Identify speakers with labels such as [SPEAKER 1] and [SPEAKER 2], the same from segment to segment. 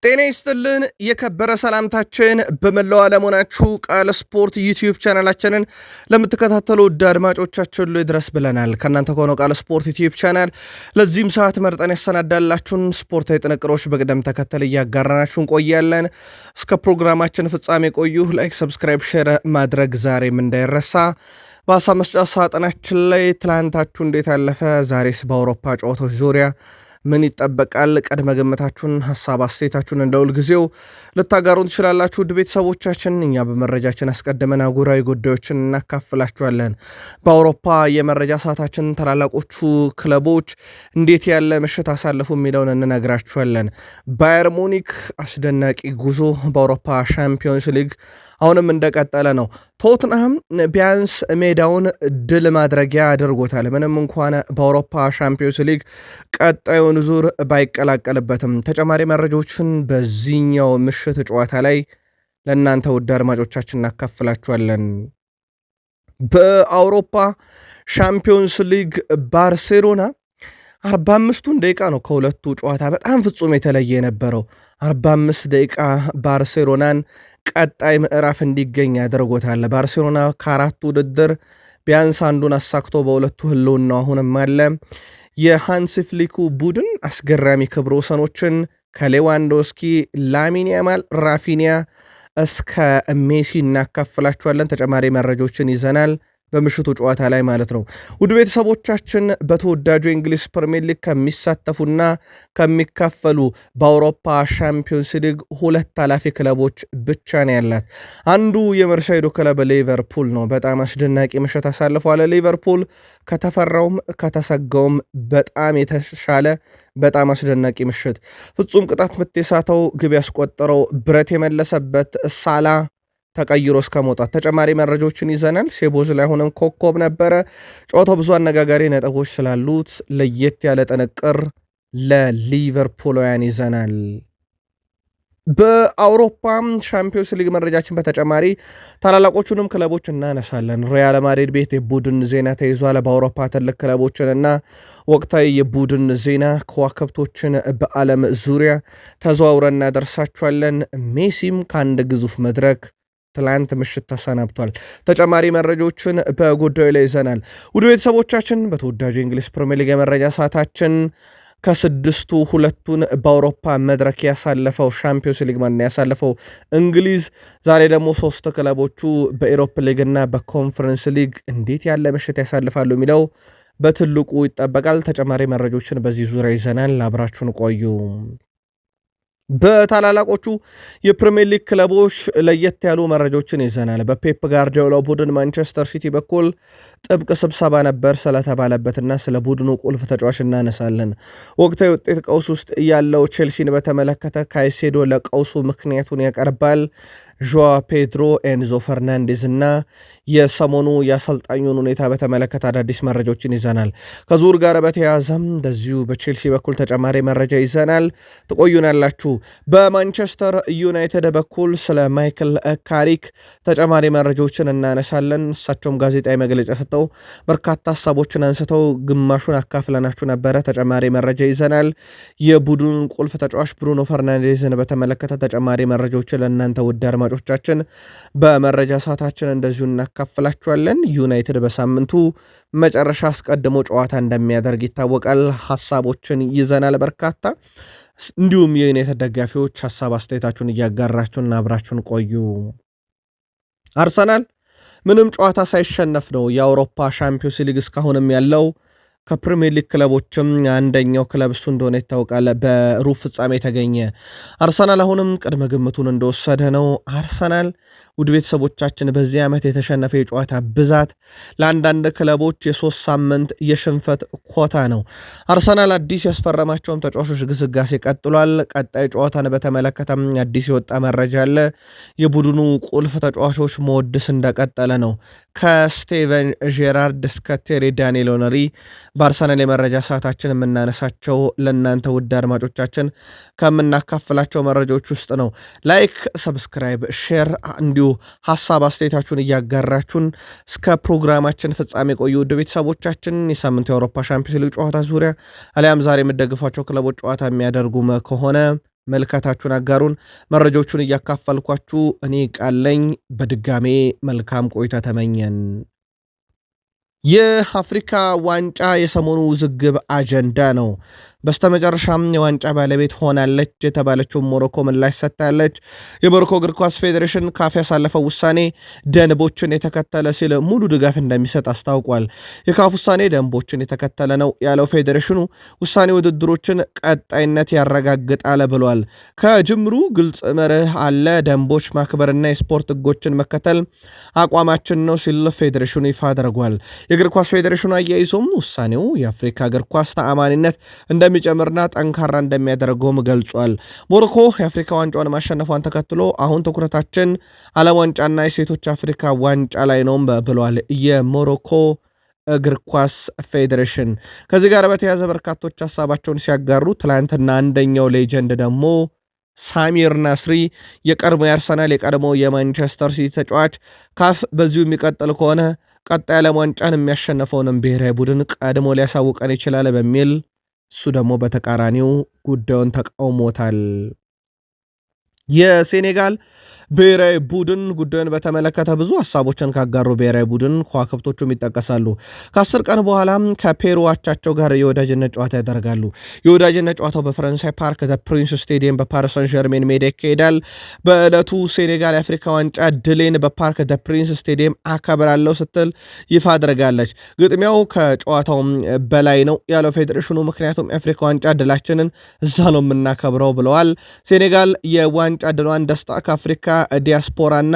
[SPEAKER 1] ጤና ይስጥልን የከበረ ሰላምታችን በመላው ዓለም ሆናችሁ ቃል ስፖርት ዩቲዩብ ቻናላችንን ለምትከታተሉ ውድ አድማጮቻችን ሁሉ ይድረስ ብለናል። ከእናንተ ከሆነው ቃል ስፖርት ዩቲዩብ ቻናል ለዚህም ሰዓት መርጠን ያሰናዳላችሁን ስፖርታዊ ጥንቅሮች በቅደም ተከተል እያጋራናችሁ እንቆያለን። እስከ ፕሮግራማችን ፍጻሜ ቆዩ። ላይክ፣ ሰብስክራይብ፣ ሼር ማድረግ ዛሬም እንዳይረሳ። በሀሳብ መስጫ ሳጥናችን ላይ ትላንታችሁ እንዴት አለፈ፣ ዛሬስ በአውሮፓ ጨዋታዎች ዙሪያ ምን ይጠበቃል? ቀድመ ግምታችሁን፣ ሀሳብ አስተያየታችሁን እንደ ሁልጊዜው ልታጋሩን ትችላላችሁ። ውድ ቤተሰቦቻችን እኛ በመረጃችን አስቀድመን አህጉራዊ ጉዳዮችን እናካፍላችኋለን። በአውሮፓ የመረጃ ሰዓታችን ታላላቆቹ ክለቦች እንዴት ያለ ምሽት አሳለፉ የሚለውን እንነግራችኋለን። ባየር ሙኒክ አስደናቂ ጉዞ በአውሮፓ ሻምፒዮንስ ሊግ አሁንም እንደቀጠለ ነው። ቶትንሃም ቢያንስ ሜዳውን ድል ማድረጊያ አድርጎታል። ምንም እንኳን በአውሮፓ ሻምፒዮንስ ሊግ ቀጣዩን ዙር ባይቀላቀልበትም ተጨማሪ መረጃዎችን በዚህኛው ምሽት ጨዋታ ላይ ለእናንተ ውድ አድማጮቻችን እናካፍላችኋለን። በአውሮፓ ሻምፒዮንስ ሊግ ባርሴሎና 45ቱን ደቂቃ ነው ከሁለቱ ጨዋታ በጣም ፍጹም የተለየ የነበረው። 45 ደቂቃ ባርሴሎናን ቀጣይ ምዕራፍ እንዲገኝ ያደርጎታል። ባርሴሎና ከአራቱ ውድድር ቢያንስ አንዱን አሳክቶ በሁለቱ ህልውናው አሁንም አለ። የሃንሲ ፍሊኩ ቡድን አስገራሚ ክብረ ወሰኖችን ከሌዋንዶስኪ፣ ላሚን ያማል፣ ራፊኒያ እስከ ሜሲ እናካፍላችኋለን። ተጨማሪ መረጃዎችን ይዘናል በምሽቱ ጨዋታ ላይ ማለት ነው። ውድ ቤተሰቦቻችን በተወዳጁ የእንግሊዝ ፕሪሚየር ሊግ ከሚሳተፉና ከሚካፈሉ በአውሮፓ ሻምፒዮንስ ሊግ ሁለት ኃላፊ ክለቦች ብቻ ነው ያላት። አንዱ የመርሳይዶ ክለብ ሊቨርፑል ነው። በጣም አስደናቂ ምሽት አሳልፈዋል። ሊቨርፑል ከተፈራውም ከተሰጋውም በጣም የተሻለ በጣም አስደናቂ ምሽት፣ ፍጹም ቅጣት ምት የሳተው ግብ ያስቆጠረው ብረት የመለሰበት ሳላ ተቀይሮ እስከ መውጣት ተጨማሪ መረጃዎችን ይዘናል። ሴቦዝ ላይ ሆነም ኮከብ ነበረ። ጨዋታው ብዙ አነጋጋሪ ነጥቦች ስላሉት ለየት ያለ ጥንቅር ለሊቨርፑላውያን ይዘናል። በአውሮፓ ሻምፒዮንስ ሊግ መረጃችን በተጨማሪ ታላላቆቹንም ክለቦች እናነሳለን። ሪያል ማድሪድ ቤት የቡድን ዜና ተይዟል። በአውሮፓ ትልቅ ክለቦችንና ወቅታዊ የቡድን ዜና ከዋክብቶችን በዓለም ዙሪያ ተዘዋውረን እናደርሳችኋለን። ሜሲም ከአንድ ግዙፍ መድረክ ትላንት ምሽት ተሰናብቷል። ተጨማሪ መረጃዎችን በጉዳዩ ላይ ይዘናል። ውድ ቤተሰቦቻችን በተወዳጁ የእንግሊዝ ፕሪሚየር ሊግ የመረጃ ሰዓታችን ከስድስቱ ሁለቱን በአውሮፓ መድረክ ያሳለፈው ሻምፒዮንስ ሊግ ያሳለፈው እንግሊዝ፣ ዛሬ ደግሞ ሶስት ክለቦቹ በኢሮፕ ሊግ እና በኮንፈረንስ ሊግ እንዴት ያለ ምሽት ያሳልፋሉ የሚለው በትልቁ ይጠበቃል። ተጨማሪ መረጃዎችን በዚህ ዙሪያ ይዘናል። አብራችሁን ቆዩ። በታላላቆቹ የፕሪሚየር ሊግ ክለቦች ለየት ያሉ መረጃዎችን ይዘናል። በፔፕ ጋርዲዮላ ቡድን ማንቸስተር ሲቲ በኩል ጥብቅ ስብሰባ ነበር ስለተባለበትና ስለ ቡድኑ ቁልፍ ተጫዋች እናነሳለን። ወቅታዊ ውጤት ቀውስ ውስጥ ያለው ቼልሲን በተመለከተ ካይሴዶ ለቀውሱ ምክንያቱን ያቀርባል። ዦዋ ፔድሮ፣ ኤንዞ ፈርናንዴዝ እና የሰሞኑ የአሰልጣኙን ሁኔታ በተመለከተ አዳዲስ መረጃዎችን ይዘናል። ከዙር ጋር በተያያዘም እንደዚሁ በቼልሲ በኩል ተጨማሪ መረጃ ይዘናል። ትቆዩናላችሁ። በማንቸስተር ዩናይትድ በኩል ስለ ማይክል ካሪክ ተጨማሪ መረጃዎችን እናነሳለን። እሳቸውም ጋዜጣዊ መግለጫ ሰጥተው በርካታ ሀሳቦችን አንስተው ግማሹን አካፍለናችሁ ነበረ። ተጨማሪ መረጃ ይዘናል። የቡድኑን ቁልፍ ተጫዋች ብሩኖ ፈርናንዴዝን በተመለከተ ተጨማሪ መረጃዎችን ለእናንተ ውድ አድማጮቻችን በመረጃ ሰዓታችን እንደዚሁ እናካፍላችኋለን። ዩናይትድ በሳምንቱ መጨረሻ አስቀድሞ ጨዋታ እንደሚያደርግ ይታወቃል። ሀሳቦችን ይዘናል በርካታ። እንዲሁም የዩናይትድ ደጋፊዎች ሀሳብ አስተያየታችሁን እያጋራችሁን አብራችሁን ቆዩ። አርሰናል ምንም ጨዋታ ሳይሸነፍ ነው የአውሮፓ ሻምፒዮንስ ሊግ እስካሁንም ያለው። ከፕሪሚየር ሊግ ክለቦችም አንደኛው ክለብ እሱ እንደሆነ ይታወቃል። በሩብ ፍጻሜ የተገኘ አርሰናል አሁንም ቅድመ ግምቱን እንደወሰደ ነው። አርሰናል ውድ ቤተሰቦቻችን በዚህ ዓመት የተሸነፈ የጨዋታ ብዛት ለአንዳንድ ክለቦች የ3 ሳምንት የሽንፈት ኮታ ነው። አርሰናል አዲስ ያስፈረማቸውም ተጫዋቾች ግስጋሴ ቀጥሏል። ቀጣይ ጨዋታን በተመለከተም አዲስ የወጣ መረጃ አለ። የቡድኑ ቁልፍ ተጫዋቾች መወድስ እንደቀጠለ ነው። ከስቴቨን ጄራርድ እስከ ቴሪ ዳንኤል ኦነሪ በአርሰናል የመረጃ ሰዓታችን የምናነሳቸው ለእናንተ ውድ አድማጮቻችን ከምናካፍላቸው መረጃዎች ውስጥ ነው። ላይክ፣ ሰብስክራይብ፣ ሼር እንዲሁ ሀሳብ አስተያየታችሁን እያጋራችሁን እስከ ፕሮግራማችን ፍጻሜ ቆዩ። ውድ ቤተሰቦቻችን የሳምንቱ የአውሮፓ ሻምፒዮንስ ሊግ ጨዋታ ዙሪያ አሊያም ዛሬ የምትደግፏቸው ክለቦች ጨዋታ የሚያደርጉ ከሆነ መልከታችሁን አጋሩን። መረጃዎቹን እያካፈልኳችሁ እኔ ቃለኝ በድጋሜ መልካም ቆይታ ተመኘን። የአፍሪካ ዋንጫ የሰሞኑ ውዝግብ አጀንዳ ነው። በስተመጨረሻም የዋንጫ ባለቤት ሆናለች የተባለችው ሞሮኮ ምላሽ ሰጥታለች። የሞሮኮ እግር ኳስ ፌዴሬሽን ካፍ ያሳለፈው ውሳኔ ደንቦችን የተከተለ ሲል ሙሉ ድጋፍ እንደሚሰጥ አስታውቋል። የካፍ ውሳኔ ደንቦችን የተከተለ ነው ያለው ፌዴሬሽኑ ውሳኔ ውድድሮችን ቀጣይነት ያረጋግጣል ብሏል። ከጅምሩ ግልጽ መርህ አለ፣ ደንቦች ማክበርና የስፖርት ህጎችን መከተል አቋማችን ነው ሲል ፌዴሬሽኑ ይፋ አድርጓል። የእግር ኳስ ፌዴሬሽኑ አያይዞም ውሳኔው የአፍሪካ እግር ኳስ ተአማኒነት እንደሚጨምርና ጠንካራ እንደሚያደርገውም ገልጿል። ሞሮኮ የአፍሪካ ዋንጫውን ማሸነፏን ተከትሎ አሁን ትኩረታችን ዓለም ዋንጫና የሴቶች አፍሪካ ዋንጫ ላይ ነው ብሏል የሞሮኮ እግር ኳስ ፌዴሬሽን። ከዚህ ጋር በተያያዘ በርካቶች ሀሳባቸውን ሲያጋሩ ትላንትና አንደኛው ሌጀንድ ደግሞ ሳሚር ናስሪ የቀድሞ የአርሰናል የቀድሞ የማንቸስተር ሲቲ ተጫዋች ካፍ በዚሁ የሚቀጥል ከሆነ ቀጣይ ዓለም ዋንጫን የሚያሸነፈውንም ብሔራዊ ቡድን ቀድሞ ሊያሳውቀን ይችላል በሚል እሱ ደግሞ በተቃራኒው ጉዳዩን ተቃውሞታል። የሴኔጋል ብሔራዊ ቡድን ጉዳዩን በተመለከተ ብዙ ሀሳቦችን ካጋሩ ብሔራዊ ቡድን ከዋክብቶቹም ይጠቀሳሉ። ከ10 ቀን በኋላ ከፔሩ አቻቸው ጋር የወዳጅነት ጨዋታ ያደርጋሉ። የወዳጅነት ጨዋታው በፈረንሳይ ፓርክ ዘ ፕሪንስ ስቴዲየም በፓሪስ ሰን ዠርሜን ሜዳ ይካሄዳል። በዕለቱ ሴኔጋል የአፍሪካ ዋንጫ ድሌን በፓርክ ዘ ፕሪንስ ስቴዲየም አከብራለሁ ስትል ይፋ አድርጋለች። ግጥሚያው ከጨዋታውም በላይ ነው ያለው ፌዴሬሽኑ፣ ምክንያቱም የአፍሪካ ዋንጫ ድላችንን እዛ ነው የምናከብረው ብለዋል። ሴኔጋል የዋንጫ ድሏን ደስታ ከአፍሪካ ዲያስፖራና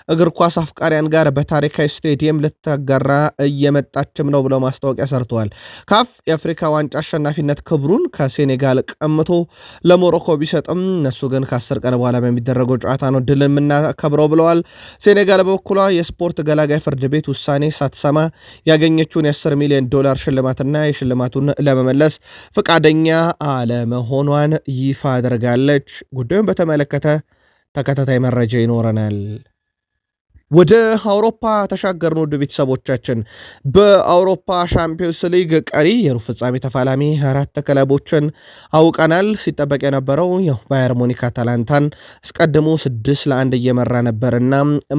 [SPEAKER 1] እግር ኳስ አፍቃሪያን ጋር በታሪካዊ ስቴዲየም ልትጋራ እየመጣችም ነው ብለው ማስታወቂያ ሰርተዋል። ካፍ የአፍሪካ ዋንጫ አሸናፊነት ክብሩን ከሴኔጋል ቀምቶ ለሞሮኮ ቢሰጥም እነሱ ግን ከ10 ቀን በኋላ በሚደረገው ጨዋታ ነው ድል የምናከብረው ብለዋል። ሴኔጋል በበኩሏ የስፖርት ገላጋይ ፍርድ ቤት ውሳኔ ሳትሰማ ያገኘችውን የ10 ሚሊዮን ዶላር ሽልማትና የሽልማቱን ለመመለስ ፈቃደኛ አለመሆኗን ይፋ አድርጋለች። ጉዳዩን በተመለከተ ተከታታይ መረጃ ይኖረናል። ወደ አውሮፓ ተሻገርን። ውድ ቤተሰቦቻችን በአውሮፓ ሻምፒዮንስ ሊግ ቀሪ የሩብ ፍጻሜ ተፋላሚ 4 ክለቦችን አውቀናል። ሲጠበቅ የነበረው ባየር ሙኒክ አታላንታን አስቀድሞ 6-1 እየመራ ነበርና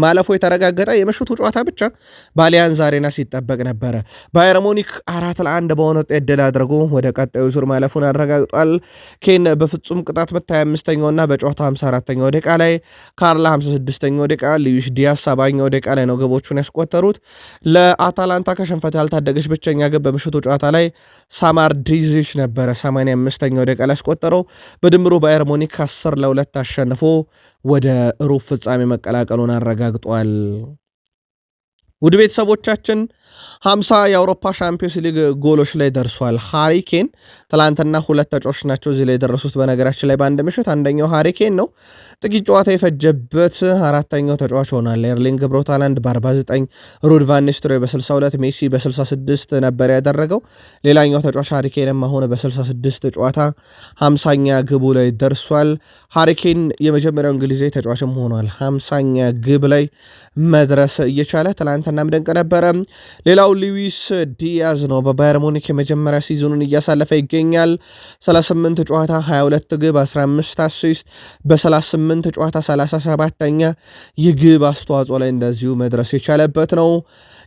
[SPEAKER 1] ማለፉ የተረጋገጠ የምሽቱ ጨዋታ ብቻ በአሊያንዝ አሬና ሲጠበቅ ነበረ። ባየር ሙኒክ 4-1 በሆነ ውጤት ድል አድርጎ ወደ ቀጣዩ ዙር ማለፉን አረጋግጧል። ኬን በፍጹም ቅጣት ምት 25ኛውና በጨዋታው 54ኛው ደቂቃ ላይ፣ ካርላ 56ኛው ደቂቃ፣ ሉዊስ ዲያስ 70ኛው ደቂቃ ላይ ነው ግቦቹን ያስቆጠሩት። ለአታላንታ ከሽንፈት ያልታደገች ብቸኛ ግብ በምሽቱ ጨዋታ ላይ ሳማርዲዚች ነበረ 85ኛው ደቂቃ ላይ ያስቆጠረው። በድምሩ ባየር ሙኒክ 10-2 አሸንፎ ወደ ሩብ ፍጻሜ መቀላቀሉን አረጋግጧል። ውድ ቤተሰቦቻችን 50 የአውሮፓ ሻምፒዮንስ ሊግ ጎሎች ላይ ደርሷል ሃሪኬን። ትላንትና 2 ተጫዋቾች ናቸው እዚህ ላይ ደረሱት። በነገራችን ላይ በአንድ ምሽት አንደኛው ሃሪኬን ነው። ጥቂት ጨዋታ የፈጀበት 4ኛው ተጫዋች ሆኗል። ኤርሊንግ ብሮት ሃላንድ በ49፣ ሩድ ቫን ኒስተልሮይ በ62፣ ሜሲ በ66 ነበር ያደረገው። ሌላኛው ተጫዋች ሃሪኬንም አሁን በ66 ጨዋታ 50ኛ ግቡ ላይ ደርሷል። ሃሪኬን የመጀመሪያው እንግሊዛዊ ተጫዋችም ሆኗል 50ኛ ግብ ላይ መድረስ እየቻለ። ትላንትናም ድንቅ ነበረ። ሌላው ሉዊስ ዲያዝ ነው። በባየር ሙኒክ የመጀመሪያ ሲዝኑን እያሳለፈ ይገኛል። 38 ጨዋታ 22 ግብ 15 አሲስት፣ በ38 ጨዋታ 37ኛ የግብ አስተዋጽኦ ላይ እንደዚሁ መድረስ የቻለበት ነው።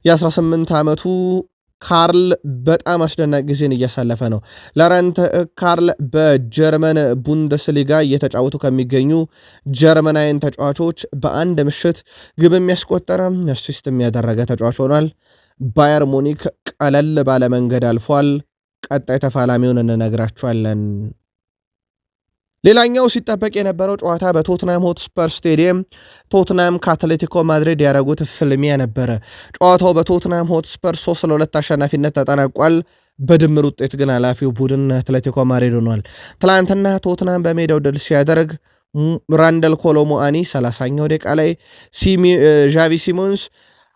[SPEAKER 1] የ18 ዓመቱ ካርል በጣም አስደናቂ ጊዜን እያሳለፈ ነው። ሎረንት ካርል በጀርመን ቡንደስሊጋ እየተጫወቱ ከሚገኙ ጀርመናዊን ተጫዋቾች በአንድ ምሽት ግብ የሚያስቆጠረ አሲስት የሚያደረገ ተጫዋች ሆኗል። ባየር ሙኒክ ቀለል ባለ መንገድ አልፏል። ቀጣይ ተፋላሚውን እንነግራችኋለን። ሌላኛው ሲጠበቅ የነበረው ጨዋታ በቶትናም ሆትስፐር ስቴዲየም ቶትናም ከአትሌቲኮ ማድሪድ ያደረጉት ፍልሚያ ነበረ። ጨዋታው በቶትናም ሆትስፐር 3-2 አሸናፊነት ተጠናቋል። በድምር ውጤት ግን ኃላፊው ቡድን አትሌቲኮ ማድሪድ ሆኗል። ትላንትና ቶትናም በሜዳው ድል ሲያደርግ ራንደል ኮሎሞአኒ 30ኛው ደቂቃ ላይ፣ ዣቪ ሲሞንስ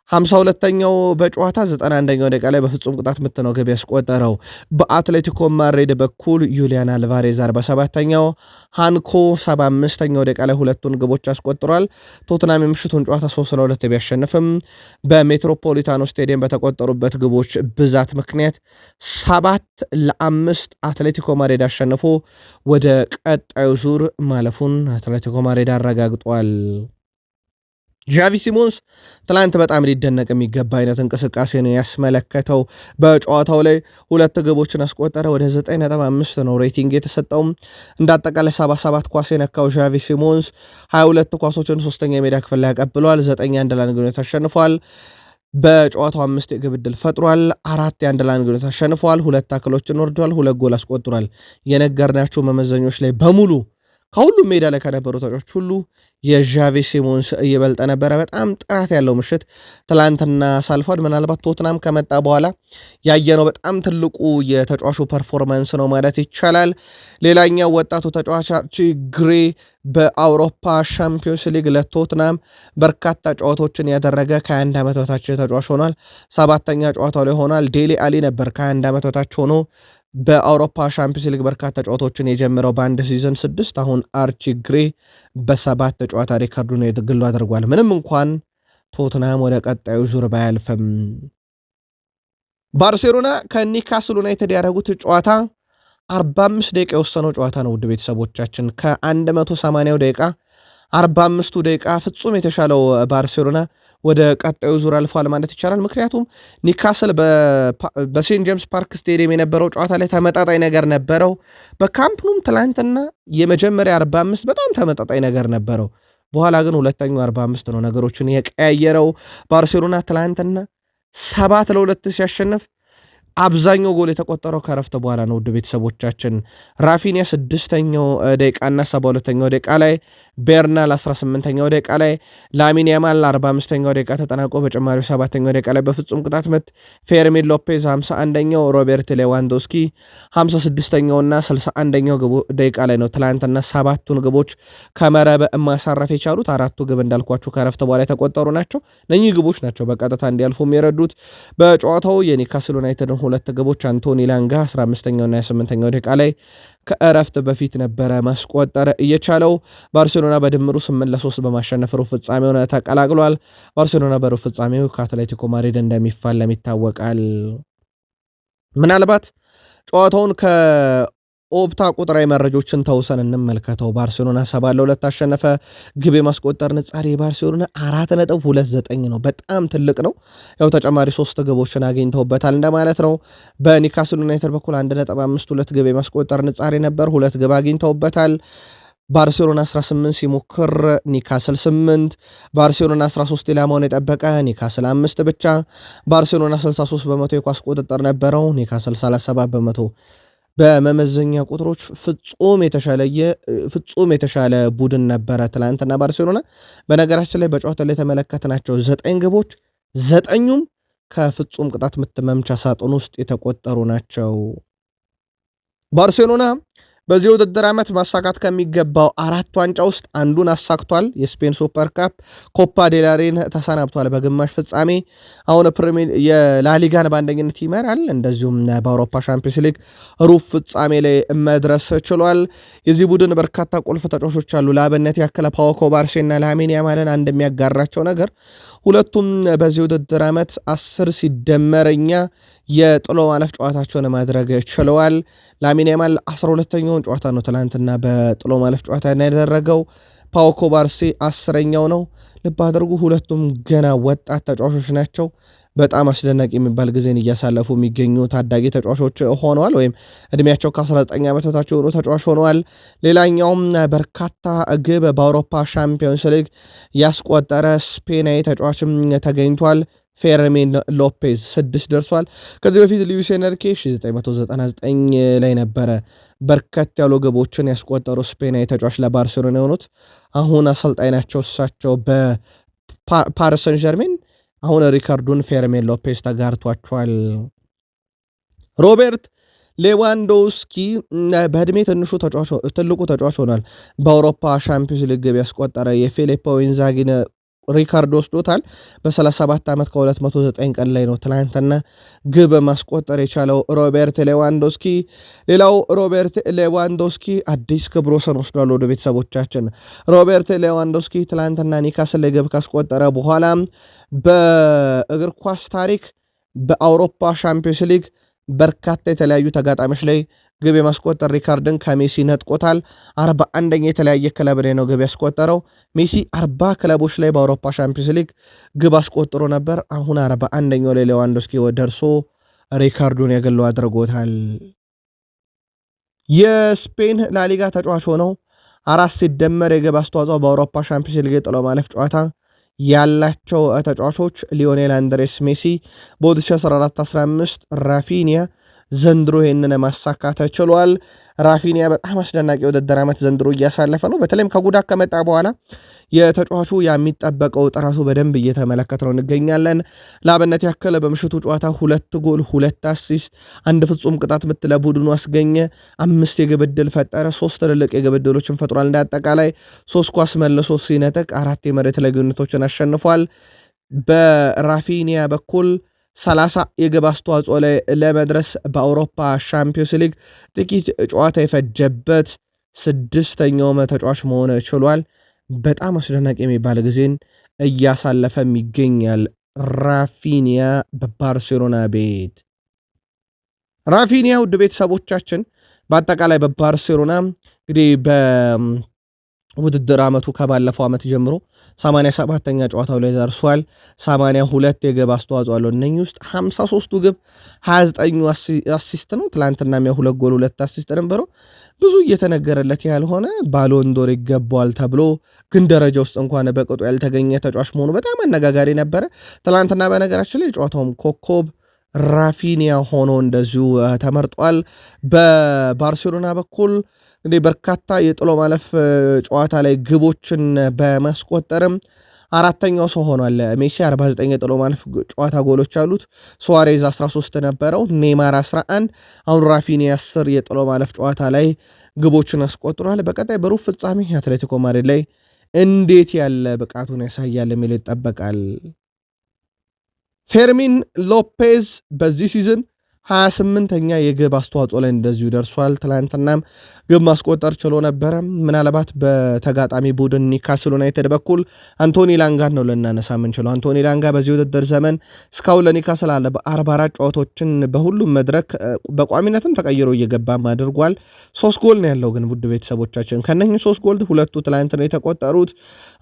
[SPEAKER 1] 52ኛው በጨዋታ 91ኛው ደቂቃ ላይ በፍጹም ቅጣት ምት ነው ግብ ያስቆጠረው። በአትሌቲኮ ማድሪድ በኩል ዩሊያን አልቫሬዝ 47ኛው፣ ሃንኮ 75ኛው ደቂቃ ላይ ሁለቱን ግቦች አስቆጥሯል። ቶትናም የምሽቱን ጨዋታ 3-2 ቢያሸንፍም በሜትሮፖሊታኖ ስቴዲየም በተቆጠሩበት ግቦች ብዛት ምክንያት 7-5 አትሌቲኮ ማድሪድ አሸንፎ ወደ ቀጣዩ ዙር ማለፉን አትሌቲኮ ማድሪድ አረጋግጧል። ዣቪ ሲሞንስ ትላንት በጣም ሊደነቅ የሚገባ አይነት እንቅስቃሴ ነው ያስመለከተው። በጨዋታው ላይ ሁለት ግቦችን አስቆጠረ። ወደ 9.5 ነው ሬቲንግ የተሰጠው። እንዳጠቃላይ 77 ኳስ የነካው ዣቪ ሲሞንስ 22 ኳሶችን ሶስተኛ የሜዳ ክፍል ላይ ያቀብሏል። 9 1 ግንኙነት አሸንፏል። በጨዋታው 5 የግብ ዕድል ፈጥሯል። 4 የ1 ግንኙነት አሸንፏል። 2 ታክሎችን ወርዷል። 2 ጎል አስቆጥሯል። የነገርናቸው መመዘኞች ላይ በሙሉ ከሁሉም ሜዳ ላይ ከነበሩ ተጫዋቾች ሁሉ የዣቪ ሲሞንስ እየበልጠ ነበረ። በጣም ጥራት ያለው ምሽት ትላንትና ሳልፏል። ምናልባት ቶትናም ከመጣ በኋላ ያየነው በጣም ትልቁ የተጫዋቹ ፐርፎርማንስ ነው ማለት ይቻላል። ሌላኛው ወጣቱ ተጫዋች ግሬ በአውሮፓ ሻምፒዮንስ ሊግ ለቶትናም በርካታ ጨዋታዎችን ያደረገ ከ21 ዓመት በታች ተጫዋች ሆኗል። 7ኛ ጨዋታው ላይ ሆኗል። ዴሊ አሊ ነበር ከ21 ዓመት በታች ሆኖ በአውሮፓ ሻምፒዮንስ ሊግ በርካታ ጨዋታዎችን የጀመረው በአንድ ሲዝን 6። አሁን አርቺ ግሬ በ7 ጨዋታ ሪካርዱን የግሉ አድርጓል። ምንም እንኳን ቶትናም ወደ ቀጣዩ ዙር ባያልፍም ባርሴሎና ከኒካስል ዩናይትድ ያደረጉት ጨዋታ 45 ደቂቃ የወሰነው ጨዋታ ነው። ውድ ቤተሰቦቻችን ከ180 ደቂቃ 45ቱ ደቂቃ ፍጹም የተሻለው ባርሴሎና ወደ ቀጣዩ ዙር አልፏል ማለት ይቻላል። ምክንያቱም ኒካስል በሴንት ጄምስ ፓርክ ስቴዲየም የነበረው ጨዋታ ላይ ተመጣጣኝ ነገር ነበረው። በካምፕኑም ትላንትና የመጀመሪያ 45 በጣም ተመጣጣኝ ነገር ነበረው። በኋላ ግን ሁለተኛው 45 ነው ነገሮችን የቀያየረው። ባርሴሎና ትላንትና 7-2 ሲያሸንፍ አብዛኛው ጎል የተቆጠረው ከረፍት በኋላ ነው። ውድ ቤተሰቦቻችን ራፊኒያ 6ኛው ደቂቃና 72ኛው ደቂቃ ላይ፣ ቤርናል 18ኛው ደቂቃ ላይ፣ ላሚን ያማል 45ኛው ደቂቃ ተጠናቆ በጭማሪው 7ኛው ደቂቃ ላይ በፍጹም ቅጣት ምት፣ ፌርሚን ሎፔዝ 51ኛው፣ ሮቤርት ሌዋንዶስኪ 56ኛውና 61ኛው ደቂቃ ላይ ነው ትላንትና 7ቱን ግቦች ከመረብ ማሳረፍ የቻሉት። 4ቱ ግብ እንዳልኳችሁ ከረፍት በኋላ የተቆጠሩ ናቸው። እነኚህ ግቦች ናቸው በቀጥታ እንዲያልፉ የረዱት። በጨዋታው የኒካስል ዩናይትድን 2 ግቦች አንቶኒ ላንጋ 15ኛውና 28ኛው ደቂቃ ላይ ከእረፍት በፊት ነበረ ማስቆጠር እየቻለው። ባርሴሎና በድምሩ 8-3 በማሸነፍ ሩብ ፍጻሜውን ተቀላቅሏል። ባርሴሎና በሩብ ፍጻሜው ከአትሌቲኮ ማድሪድ እንደሚፋለም ይታወቃል። ምናልባት ጨዋታውን ኦፕታ ቁጥራዊ መረጃዎችን ተውሰን እንመልከተው። ባርሴሎና 7-2 አሸነፈ። ግብ የማስቆጠር ንጻሬ ባርሴሎና 4.29 ነው። በጣም ትልቅ ነው። ያው ተጨማሪ 3 ግቦችን አግኝተውበታል እንደማለት ነው። በኒካስል ዩናይትድ በኩል 1.52 ግብ የማስቆጠር ንጻሬ ነበር። 2 ግብ አግኝተውበታል። ባርሴሎና 18 ሲሞክር ኒካስል 8፣ ባርሴሎና 13 ኢላማውን የጠበቀ ኒካስል 5 ብቻ። ባርሴሎና 63 በመቶ የኳስ ቁጥጥር ነበረው፣ ኒካስል 37 በመቶ። በመመዘኛ ቁጥሮች ፍጹም የተሻለ ቡድን ነበረ ትላንትና ባርሴሎና። በነገራችን ላይ በጨዋታ ላይ የተመለከትናቸው 9 ግቦች 9ኙም ከፍጹም ቅጣት ምት መምቻ ሳጥን ውስጥ የተቆጠሩ ናቸው። ባርሴሎና በዚህ ውድድር ዓመት ማሳካት ከሚገባው 4 ዋንጫ ውስጥ አንዱን አሳክቷል። የስፔን ሱፐር ካፕ ኮፓ ዴላሬን ተሰናብቷል በግማሽ ፍጻሜ። አሁን የላሊጋን በአንደኝነት ይመራል። እንደዚሁም በአውሮፓ ሻምፒዮንስ ሊግ ሩብ ፍጻሜ ላይ መድረስ ችሏል። የዚህ ቡድን በርካታ ቁልፍ ተጫዋቾች አሉ። ለአብነት ያክል ፓው ኩባርሲና ላሚን ያማልን አንድ የሚያጋራቸው ነገር ሁለቱም በዚህ ውድድር ዓመት 10 ሲደመረኛ የጥሎ ማለፍ ጨዋታቸውን ማድረግ ችለዋል። ላሚን ያማል 12ኛውን ጨዋታ ነው ትላንትና በጥሎ ማለፍ ጨዋታ ያደረገው። ፓው ኩባርሲ 10ኛው ነው። ልብ አድርጉ፣ ሁለቱም ገና ወጣት ተጫዋቾች ናቸው። በጣም አስደናቂ የሚባል ጊዜን እያሳለፉ የሚገኙ ታዳጊ ተጫዋቾች ሆነዋል፣ ወይም እድሜያቸው ከ19 ዓመት በታች የሆኑ ተጫዋች ሆነዋል። ሌላኛውም በርካታ ግብ በአውሮፓ ሻምፒዮንስ ሊግ ያስቆጠረ ስፔናዊ ተጫዋችም ተገኝቷል። ፌርሚን ሎፔዝ 6 ደርሷል። ከዚህ በፊት ሉዊስ ኤንሪኬ 1999 ላይ ነበረ በርከት ያሉ ግቦችን ያስቆጠሩ ስፔናዊ ተጫዋች ለባርሴሎና የሆኑት። አሁን አሰልጣኝ ናቸው እሳቸው በፓሪስ ሰን ዠርሜን። አሁን ሪካርዱን ፌርሚን ሎፔዝ ተጋርቷቸዋል። ሮቤርት ሌዋንዶውስኪ በዕድሜ ትልቁ ተጫዋች ሆኗል። በአውሮፓ ሻምፒዮንስ ሊግ ግብ ያስቆጠረ የፊሊፖ ኢንዛጊን ሪካርድ ወስዶታል። በ37 ዓመት ከ209 ቀን ላይ ነው ትላንትና ግብ ማስቆጠር የቻለው ሮቤርት ሌዋንዶስኪ። ሌላው ሮቤርት ሌዋንዶስኪ አዲስ ክብረ ወሰን ወስዷል። ወደ ቤተሰቦቻችን ሮቤርት ሌዋንዶስኪ ትላንትና ኒውካስል ላይ ግብ ካስቆጠረ በኋላ በእግር ኳስ ታሪክ በአውሮፓ ሻምፒዮንስ ሊግ በርካታ የተለያዩ ተጋጣሚዎች ላይ ግብ የማስቆጠር ሪካርድን ከሜሲ ነጥቆታል። 41ኛ የተለያየ ክለብ ላይ ነው ግብ ያስቆጠረው። ሜሲ 40 ክለቦች ላይ በአውሮፓ ሻምፒዮንስ ሊግ ግብ አስቆጥሮ ነበር። አሁን 41ኛው ላይ ሌዋንዶስኪ ደርሶ ሪካርዱን የግሉ አድርጎታል። የስፔን ላሊጋ ተጫዋች ሆነው 4 ሲደመር የግብ አስተዋጽኦ በአውሮፓ ሻምፒዮንስ ሊግ የጥሎ ማለፍ ጨዋታ ያላቸው ተጫዋቾች ሊዮኔል አንድሬስ ሜሲ በ2014-15 ራፊኒያ ዘንድሮ ይህንን ማሳካት ችሏል። ራፊኒያ በጣም አስደናቂ ውድድር ዓመት ዘንድሮ እያሳለፈ ነው። በተለይም ከጉዳት ከመጣ በኋላ የተጫዋቹ የሚጠበቀው ጥራቱ በደንብ እየተመለከትነው እንገኛለን። ለአብነት ያክል በምሽቱ ጨዋታ 2 ጎል 2 አሲስት 1 ፍጹም ቅጣት ምት ለቡድኑ አስገኘ። 5 የግብ ዕድል ፈጠረ። 3 ትልልቅ የግብ ዕድሎችን ፈጥሯል። እንደ አጠቃላይ 3 ኳስ መልሶ ሲነጥቅ 4 የመሬት ላይ ግንኙነቶችን አሸንፏል። በራፊኒያ በኩል 30 የግብ አስተዋጽኦ ላይ ለመድረስ በአውሮፓ ሻምፒዮንስ ሊግ ጥቂት ጨዋታ የፈጀበት 6ኛው ተጫዋች መሆን ችሏል። በጣም አስደናቂ የሚባል ጊዜን እያሳለፈም ይገኛል ራፊኒያ በባርሴሎና ቤት። ራፊኒያ ውድ ቤተሰቦቻችን በአጠቃላይ በባርሴሎና እንግዲህ በውድድር ዓመቱ ከባለፈው ዓመት ጀምሮ 87ኛ ጨዋታው ላይ ደርሷል። 82 የግብ አስተዋጽኦ አለው። እነኚህ ውስጥ 53ቱ ግብ 29ኙ አሲስት ነው። ትላንትና 2 ጎል 2 አሲስት ነበረው። ብዙ እየተነገረለት ያልሆነ ባሎንዶር ይገባዋል ተብሎ ግን ደረጃ ውስጥ እንኳን በቅጡ ያልተገኘ ተጫዋች መሆኑ በጣም አነጋጋሪ ነበረ። ትላንትና በነገራችን ላይ ጨዋታውም ኮከብ ራፊኒያ ሆኖ እንደዚሁ ተመርጧል። በባርሴሎና በኩል እንግዲህ በርካታ የጥሎ ማለፍ ጨዋታ ላይ ግቦችን በማስቆጠርም 4ኛው ሰው ሆኗል። ሜሲ 49 የጥሎ ማለፍ ጨዋታ ጎሎች አሉት። ሱዋሬዝ 13 ነበረው። ኔይማር 11። አሁን ራፊኒያ 10 የጥሎ ማለፍ ጨዋታ ላይ ግቦችን አስቆጥሯል። በቀጣይ በሩብ ፍጻሜ አትሌቲኮ ማድሪድ ላይ እንዴት ያለ ብቃቱን ያሳያል የሚል ይጠበቃል። ፌርሚን ሎፔዝ በዚህ ሲዝን 28ኛ የግብ አስተዋጽኦ ላይ እንደዚሁ ደርሷል። ትላንትናም ግብ ማስቆጠር ችሎ ነበረ። ምናልባት በተጋጣሚ ቡድን ኒውካስል ዩናይትድ በኩል አንቶኒ ላንጋን ነው ልናነሳ የምንችለው። አንቶኒ ላንጋ በዚህ ውድድር ዘመን እስካሁን ለኒውካስል አለ በ44 ጨዋታዎችን በሁሉም መድረክ በቋሚነትም ተቀይሮ እየገባም አድርጓል። 3 ጎል ነው ያለው። ግን ውድ ቤተሰቦቻችን ከነኚህ 3 ጎል 2ቱ ትላንት ነው የተቆጠሩት።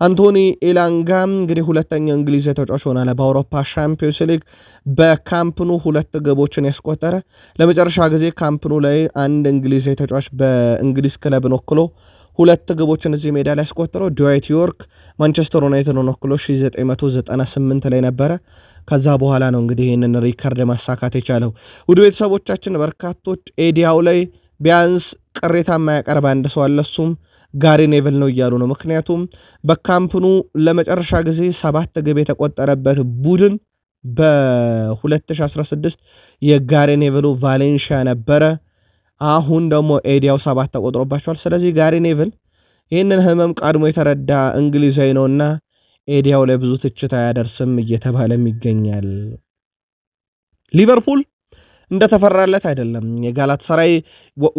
[SPEAKER 1] አንቶኒ ኤላንጋ እንግዲህ ሁለተኛው እንግሊዝ ተጫዋች ሆናለ በአውሮፓ ሻምፒዮንስ ሊግ በካምፕኑ 2 ግቦችን ያስቆጠረ ለመጨረሻ ጊዜ ካምፕኑ ላይ አንድ እንግሊዝ ተጫዋች በእንግሊዝ ክለብን ወክሎ 2 ግቦችን እዚህ ሜዳ ላይ ያስቆጠረው ድዋይት ዮርክ ማንቸስተር ዩናይትድን ወክሎ 1998 ላይ ነበረ። ከዛ በኋላ ነው እንግዲህ ይህንን ሪከርድ ማሳካት የቻለው። ውድ ቤተሰቦቻችን በርካቶች ኤዲያው ላይ ቢያንስ ቅሬታ የማያቀርብ አንድ ሰው አለ፣ እሱም ጋሪ ኔቭል ነው እያሉ ነው። ምክንያቱም በካምፕኑ ለመጨረሻ ጊዜ 7 ግብ የተቆጠረበት ቡድን በ2016 የጋሪ ኔቭሉ ቫሌንሺያ ነበረ። አሁን ደግሞ ኤዲያው 7 ተቆጥሮባቸዋል። ስለዚህ ጋሪ ኔቭል ይህንን ህመም ቀድሞ የተረዳ እንግሊዛዊ ነውና ኤዲያው ላይ ብዙ ትችት አያደርስም እየተባለም ይገኛል። ሊቨርፑል እንደተፈራለት አይደለም። የጋላታሳራይ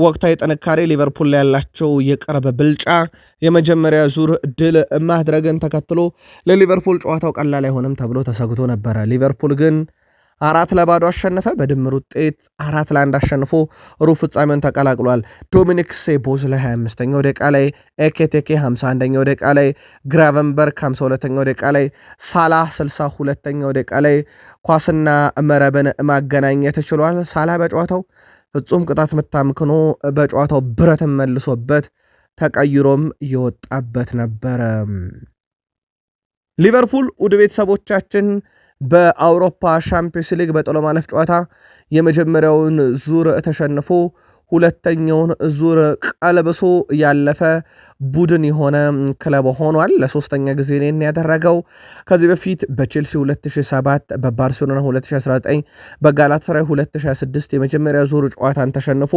[SPEAKER 1] ወቅታዊ ጥንካሬ ሊቨርፑል ላይ ያላቸው የቅርብ ብልጫ የመጀመሪያ ዙር ድል ማድረግን ተከትሎ ለሊቨርፑል ጨዋታው ቀላል አይሆንም ተብሎ ተሰግቶ ነበረ። ሊቨርፑል ግን 4-0 አሸነፈ። በድምር ውጤት 4-1 አሸንፎ ሩብ ፍጻሜውን ተቀላቅሏል። ዶሚኒክ ሶቦስላይ 25ኛው ደቂቃ ላይ፣ ኤኬቴኬ 51ኛው ደቂቃ ላይ፣ ግራቨንበርግ 52ኛው ደቂቃ ላይ፣ ሳላህ 62ኛው ደቂቃ ላይ ኳስና መረብን ማገናኘት ችሏል። ሳላህ በጨዋታው ፍጹም ቅጣት ምታምክኖ በጨዋታው ብረትን መልሶበት ተቀይሮም የወጣበት ነበረ። ሊቨርፑል ውድ ቤተሰቦቻችን በአውሮፓ ሻምፒዮንስ ሊግ በጥሎ ማለፍ ጨዋታ የመጀመሪያውን ዙር ተሸንፎ ሁለተኛውን ዙር ቀልብሶ ያለፈ ቡድን የሆነ ክለብ ሆኗል። ለሶስተኛ ጊዜ ነው ያደረገው። ከዚህ በፊት በቼልሲ 2007፣ በባርሴሎና 2019፣ በጋላታሳራይ 2026 የመጀመሪያ ዙር ጨዋታን ተሸንፎ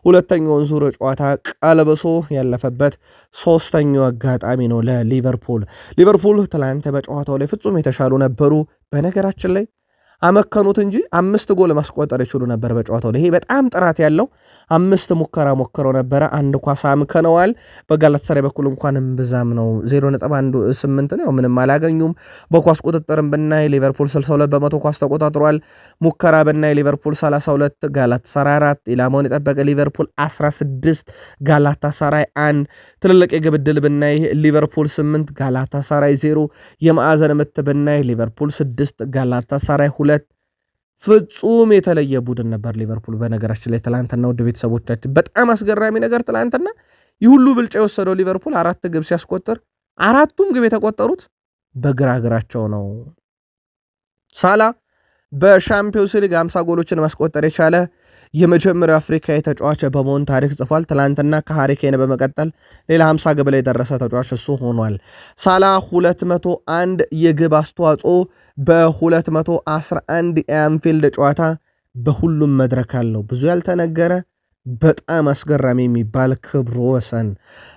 [SPEAKER 1] ሁለተኛውን ዙር ጨዋታ ቀልብሶ ያለፈበት ሶስተኛው አጋጣሚ ነው ለሊቨርፑል። ሊቨርፑል ትላንት በጨዋታው ላይ ፍጹም የተሻሉ ነበሩ። በነገራችን ላይ አመከኑት እንጂ 5 ጎል ማስቆጠር ይችሉ ነበር በጨዋታው ላይ። ይሄ በጣም ጥራት ያለው 5 ሙከራ ሞክረው ነበረ፣ አንድ ኳስ አምከነዋል። በጋላታሳራይ በኩል እንኳን ብዛም ነው 0.18 ነው፣ ምንም አላገኙም። በኳስ ቁጥጥርም ብናይ ሊቨርፑል 62 በመቶ ኳስ ተቆጣጥሯል። ሙከራ ብናይ ሊቨርፑል 32፣ ጋላታሳራይ 4፣ ኢላማውን የጠበቀ ሊቨርፑል 16፣ ጋላታሳራይ 1። ትልልቅ የግብ ዕድል ብናይ ሊቨርፑል 8፣ ጋላታሳራይ 0። የማዕዘን ምት ብናይ ሊቨርፑል 6፣ ጋላታሳራይ 2። ፍጹም የተለየ ቡድን ነበር ሊቨርፑል። በነገራችን ላይ ትላንትና ውድ ቤተሰቦቻችን በጣም አስገራሚ ነገር፣ ትላንትና ይህ ሁሉ ብልጫ የወሰደው ሊቨርፑል 4 ግብ ሲያስቆጥር 4ቱም ግብ የተቆጠሩት በግራ እግራቸው ነው። ሳላ በሻምፒዮንስ ሊግ 50 ጎሎችን ማስቆጠር የቻለ የመጀመሪያው አፍሪካዊ ተጫዋች በመሆን ታሪክ ጽፏል። ትላንትና ከሃሪኬን በመቀጠል ሌላ 50 ግብ ላይ የደረሰ ተጫዋች እሱ ሆኗል። ሳላ 201 የግብ አስተዋጽኦ በ211 የአንፊልድ ጨዋታ በሁሉም መድረክ አለው። ብዙ ያልተነገረ በጣም አስገራሚ የሚባል ክብረ ወሰን።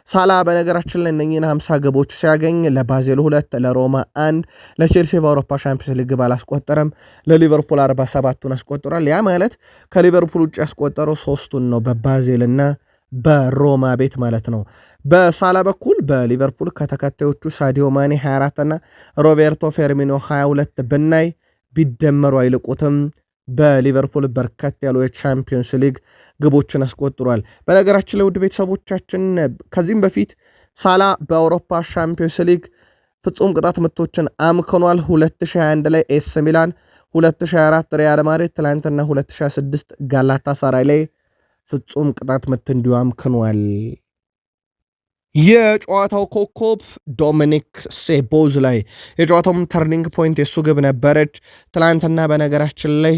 [SPEAKER 1] ሳላ በነገራችን ላይ እነኚህን 50 ግቦች ሲያገኝ ለባዜል 2፣ ለሮማ 1፣ ለቼልሲ በአውሮፓ ሻምፒዮንስ ሊግ ግብ አላስቆጠረም። ለሊቨርፑል 47ቱን አስቆጥሯል። ያ ማለት ከሊቨርፑል ውጭ ያስቆጠረው 3ቱን ነው፣ በባዜልና በሮማ ቤት ማለት ነው። በሳላ በኩል በሊቨርፑል ከተከታዮቹ ሳዲዮ ማኔ 24 እና ሮቤርቶ ፌርሚኖ 22 ብናይ ቢደመሩ አይልቁትም። በሊቨርፑል በርከት ያሉ የቻምፒዮንስ ሊግ ግቦችን አስቆጥሯል። በነገራችን ላይ ውድ ቤተሰቦቻችን ከዚህም በፊት ሳላ በአውሮፓ ሻምፒዮንስ ሊግ ፍጹም ቅጣት ምቶችን አምክኗል። 2021 ላይ ኤስ ሚላን፣ 2024 ሪያል ማድሪድ፣ ትላንትና 2026 ጋላታሳራይ ላይ ፍጹም ቅጣት ምት እንዲሁ አምክኗል። የጨዋታው ኮከብ ዶሚኒክ ሶቦዝ ላይ የጨዋታውም ተርኒንግ ፖይንት የሱ ግብ ነበረች። ትላንትና በነገራችን ላይ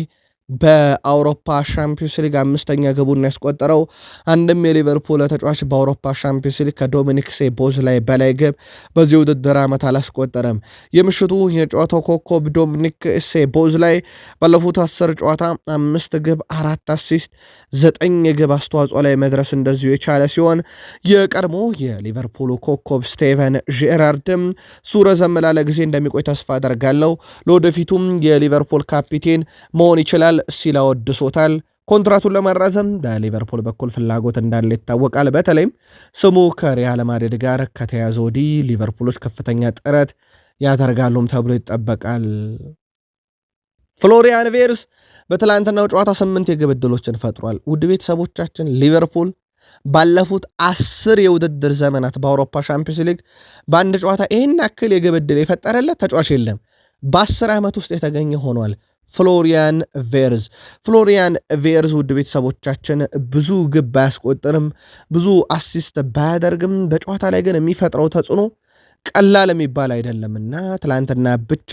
[SPEAKER 1] በአውሮፓ ሻምፒዮንስ ሊግ 5ኛ ግቡን ያስቆጠረው አንድም የሊቨርፑል ተጫዋች በአውሮፓ ሻምፒዮንስ ሊግ ከዶሚኒክ ሶቦዝ ላይ በላይ ግብ በዚህ ውድድር ዓመት አላስቆጠረም። የምሽቱ የጨዋታው ኮከብ ዶሚኒክ ሶቦዝ ላይ ባለፉት 10 ጨዋታ 5 ግብ፣ 4 አሲስት፣ 9 የግብ አስተዋጽኦ ላይ መድረስ እንደዚሁ የቻለ ሲሆን የቀድሞ የሊቨርፑል ኮከብ ስቴቨን ጄራርድም ሱ ረዘም ላለ ጊዜ እንደሚቆይ ተስፋ አደርጋለሁ፣ ለወደፊቱም የሊቨርፑል ካፒቴን መሆን ይችላል ሲል አወድሶታል። ኮንትራቱን ለማራዘም በሊቨርፑል በኩል ፍላጎት እንዳለ ይታወቃል። በተለይም ስሙ ከሪያል ማድሪድ ጋር ከተያዘ ወዲህ ሊቨርፑሎች ከፍተኛ ጥረት ያደርጋሉም ተብሎ ይጠበቃል። ፍሎሪያን ቬርስ በትላንትናው ጨዋታ 8 የግብ ዕድሎችን ፈጥሯል። ውድ ቤተሰቦቻችን ሊቨርፑል ባለፉት 10 የውድድር ዘመናት በአውሮፓ ሻምፒዮንስ ሊግ በአንድ ጨዋታ ይህን ያክል የግብ ዕድል የፈጠረለት ተጫዋች የለም። በ10 ዓመት ውስጥ የተገኘ ሆኗል። ፍሎሪያን ቬርዝ ውድ ቤተሰቦቻችን ብዙ ግብ ባያስቆጥርም ብዙ አሲስት ባያደርግም በጨዋታ ላይ ግን የሚፈጥረው ተጽዕኖ ቀላል የሚባል አይደለምና ትላንትና ብቻ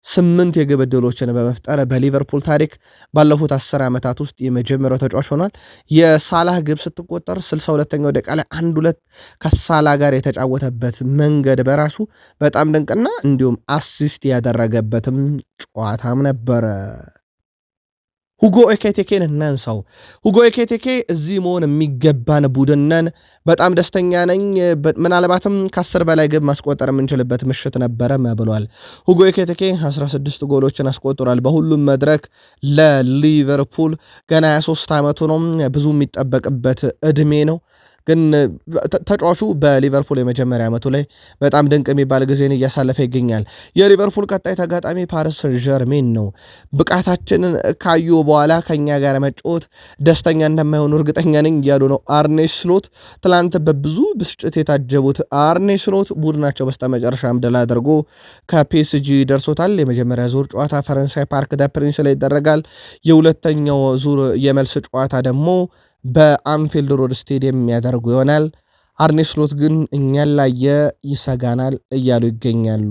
[SPEAKER 1] 8 የግብ ዕድሎችን በመፍጠር በሊቨርፑል ታሪክ ባለፉት 10 ዓመታት ውስጥ የመጀመሪያው ተጫዋች ሆኗል። የሳላህ ግብ ስትቆጠር 62ኛው ደቂቃ ላይ 1-2 ከሳላ ጋር የተጫወተበት መንገድ በራሱ በጣም ድንቅና እንዲሁም አሲስት ያደረገበትም ጨዋታም ነበረ። ሁጎ ኤኬቴኬን እናንሳው። ሁጎ ኤኬቴኬ እዚህ መሆን የሚገባን ቡድን ነን፣ በጣም ደስተኛ ነኝ፣ ምናልባትም ከ10 በላይ ግብ ማስቆጠር የምንችልበት ምሽት ነበረ ብሏል። ሁጎ ኤኬቴኬ 16 ጎሎችን አስቆጥሯል በሁሉም መድረክ ለሊቨርፑል። ገና 23 ዓመቱ ነው፣ ብዙ የሚጠበቅበት ዕድሜ ነው። ግን ተጫዋቹ በሊቨርፑል የመጀመሪያ ዓመቱ ላይ በጣም ድንቅ የሚባል ጊዜን እያሳለፈ ይገኛል። የሊቨርፑል ቀጣይ ተጋጣሚ ፓሪስ ጀርሜን ነው። ብቃታችንን ካዩ በኋላ ከኛ ጋር መጫወት ደስተኛ እንደማይሆኑ እርግጠኛ ነኝ እያሉ ነው አርኔ ስሎት። ትላንት በብዙ ብስጭት የታጀቡት አርኔ ስሎት ቡድናቸው በስተመጨረሻም ድል አድርጎ ከፒኤስጂ ደርሶታል። የመጀመሪያ ዙር ጨዋታ ፈረንሳይ ፓርክ ደ ፕሪንስ ላይ ይደረጋል። የሁለተኛው ዙር የመልስ ጨዋታ ደግሞ በአንፊልድ ሮድ ስቴዲየም የሚያደርጉ ይሆናል። አርኔ ስሎት ግን እኛን ላየ ይሰጋናል እያሉ ይገኛሉ።